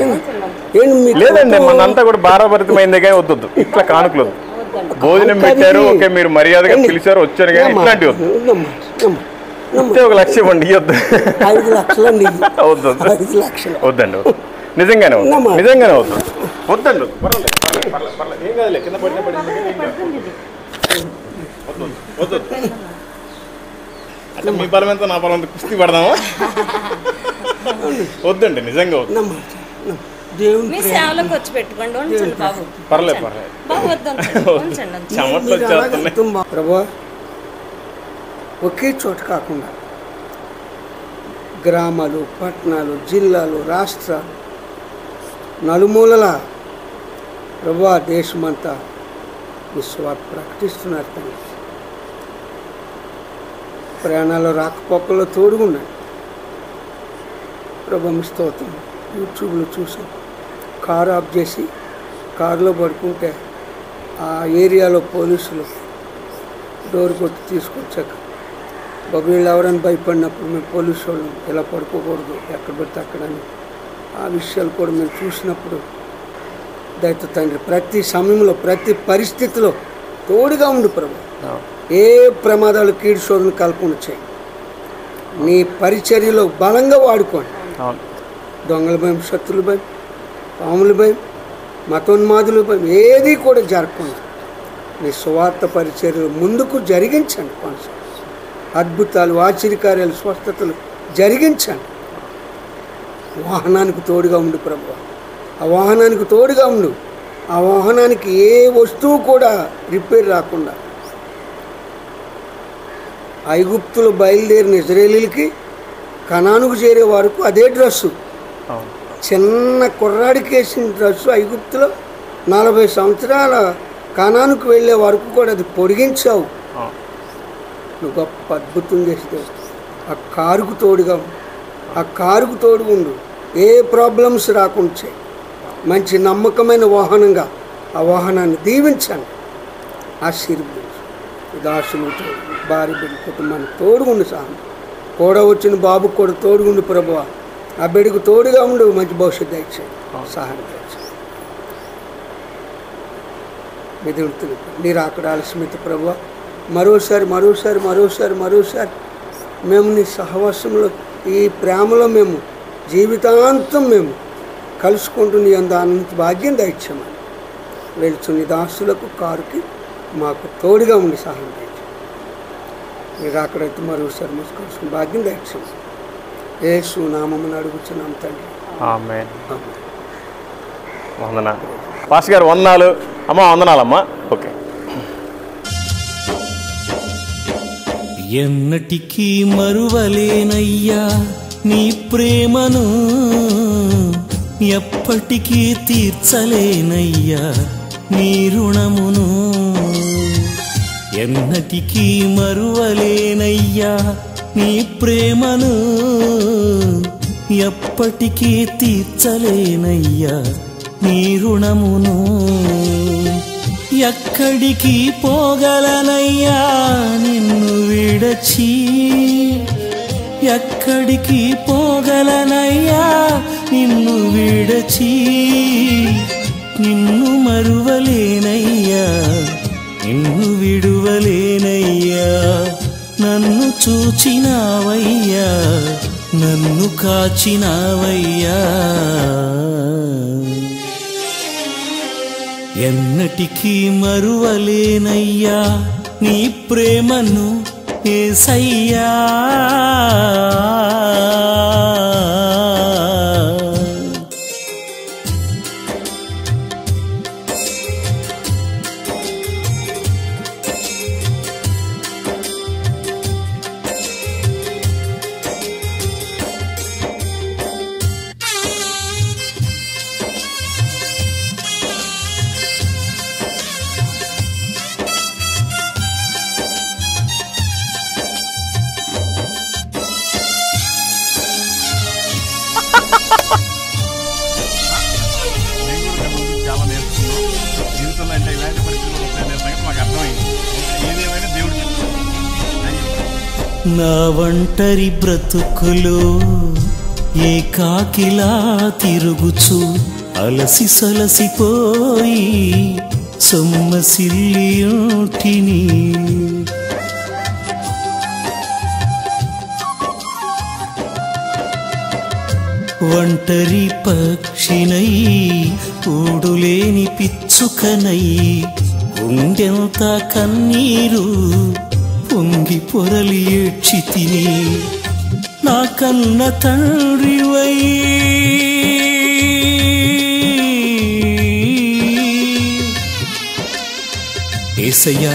లేదండి. మనంతా కూడా భారభరితమైందే కానీ వద్దు. ఇట్లా కానుకలు భోజనం పెట్టారు, ఓకే, మీరు మర్యాదగా పిలిచారు, వచ్చారు, కానీ ఇట్లాంటివి వద్దు. ఇంతే 1 లక్ష ఇవ్వండి, ఇవ్వద్దు. 5 లక్షలండి. వద్దు వద్దండి, నిజంగానే వద్దు, నిజంగానే వద్దు, వద్దండి. ఏం కాదులే, కింద పడిన వద్దు. అంటే మీ బలం ఎంత, నా బలం ఎంత, కుస్తీ పడదామా? వద్దండి, నిజంగా వద్దు. మీ సేవలకు వచ్చి పెట్టుకోండి, ఉంచండి బాబు. పర్లేదు బాబు వద్దు, చెమట్లు వచ్చేస్తున్నాయి. ప్రభా, ఒకే చోట కాకుండా గ్రామాలు, పట్టణాలు, జిల్లాలు, రాష్ట్రాలు, నలుమూలల ప్రభా దేశమంతా విశ్వాస ప్రకటిస్తున్నారు తండ్రి. ప్రయాణాలు రాకపోకల్లో తోడుగున్నాయి ప్రభా. మీ స్తోత్రం. యూట్యూబ్లో చూసాం, కారు ఆఫ్ చేసి కారులో పడుకుంటే ఆ ఏరియాలో పోలీసులు డోర్ కొట్టి తీసుకొచ్చాక బాబు వీళ్ళు ఎవరైనా భయపడినప్పుడు మేము పోలీసు వాళ్ళం ఇలా పడుకోకూడదు ఎక్కడ పడితే అక్కడని ఆ విషయాలు కూడా మేము చూసినప్పుడు దయతో తండ్రి ప్రతి సమయంలో ప్రతి పరిస్థితిలో తోడుగా ఉండు ప్రభు. ఏ ప్రమాదాలు కీడు శోధన కలపకుండా చేయి. నీ పరిచర్యలో బలంగా వాడుకోండి. దొంగల భయం, శత్రుల భయం, పాముల భయం, మతోన్మాదుల భయం ఏది కూడా జరగకుండా నీ సువార్త పరిచర్యలు ముందుకు జరిగించండి. కొనసాగి అద్భుతాలు, ఆశ్చర్యకార్యాలు, స్వస్థతలు జరిగించండి. వాహనానికి తోడుగా ఉండు ప్రభు. ఆ వాహనానికి తోడుగా ఉండు. ఆ వాహనానికి ఏ వస్తువు కూడా రిపేర్ రాకుండా ఐగుప్తులు బయలుదేరిన ఇజ్రాయేలీలకి కనానుకు చేరే వరకు అదే డ్రెస్సు, చిన్న కుర్రాడికి వేసిన డ్రెస్సు ఐగుప్తులో 40 సంవత్సరాల కనానుకు వెళ్ళే వరకు కూడా అది పొడిగించావు. నువ్వు గొప్ప అద్భుతం చేస్తే ఆ కారుకు తోడుగా ఆ కారుకు తోడు ఉండు. ఏ ప్రాబ్లమ్స్ రాకుండా చేయి. మంచి నమ్మకమైన వాహనంగా ఆ వాహనాన్ని దీవించండి, ఆశీర్వదించు. దాసులు భార్య బిడ్డ కుటుంబానికి తోడుగుండు. సహాయం కూడా వచ్చిన బాబుకు కూడా తోడుగుండు ప్రభువా. ఆ బిడ్డకు తోడుగా ఉండు. మంచి భవిష్యత్తు దయచేయండి, సహాయం దయచేయండి. మెదులుతున్న మీరు అక్కడ ఆలస్యమిత ప్రభువా. మరోసారి మేము నీ సహవాసంలో ఈ ప్రేమలో మేము జీవితాంతం మేము కలుసుకుంటూ నీ అంత ఆనంద భాగ్యం దయచేయమని వెళ్తున్న దాసులకు కారుకి మాకు తోడుగా ఉండి సహాయం దయచేయండి. మీరు అక్కడైతే మరోసారి కలుసుకుని భాగ్యం దయచేయండి. యేసు నామమున అడుగుతున్నాం తండ్రి, ఆమేన్. వందనాలు పాస్టర్ గారు. వందనాలు అమ్మా. వందనాలమ్మా. ఓకే. ఎన్నటికీ మరువలేనయ్యా నీ ప్రేమను, ఎప్పటికీ తీర్చలేనయ్యా నీ రుణమును. ఎన్నటికీ మరువలేనయ్యా నీ ప్రేమను, ఎప్పటికీ తీర్చలేనయ్యా నీ రుణమును. ఎక్కడికి పోగలనయ్యా నిన్ను విడచి, ఎక్కడికి పోగలనయ్యా నిన్ను విడచి. నిన్ను మరువలేనయ్యా, నిన్ను విడువలేనయ్యా. నన్ను చూచినావయ్యా, నన్ను కాచినావయ్యా. ఎన్నటికీ మరువలేనయ్యా నీ ప్రేమను యేసయ్యా. చాలా నేర్చుకున్నాం జీవితంలో. అంటే ఇలాంటి పరిస్థితులు వస్తాయనే సంగతి మాకు అర్థమైంది. ఏదేమైనా దేవుడు నా ఒంటరి బ్రతుకులో ఏకాకిలా తిరుగుచు అలసి సలసిపోయి సొమ్మసిల్లియుంటిని. ఒంటరి పక్షినై ఊడులేని పిచ్చుకనై గుండెంత కన్నీరు పొంగి పొరలి ఏడ్చితిని. నా కన్న తండ్రివై యేసయ్యా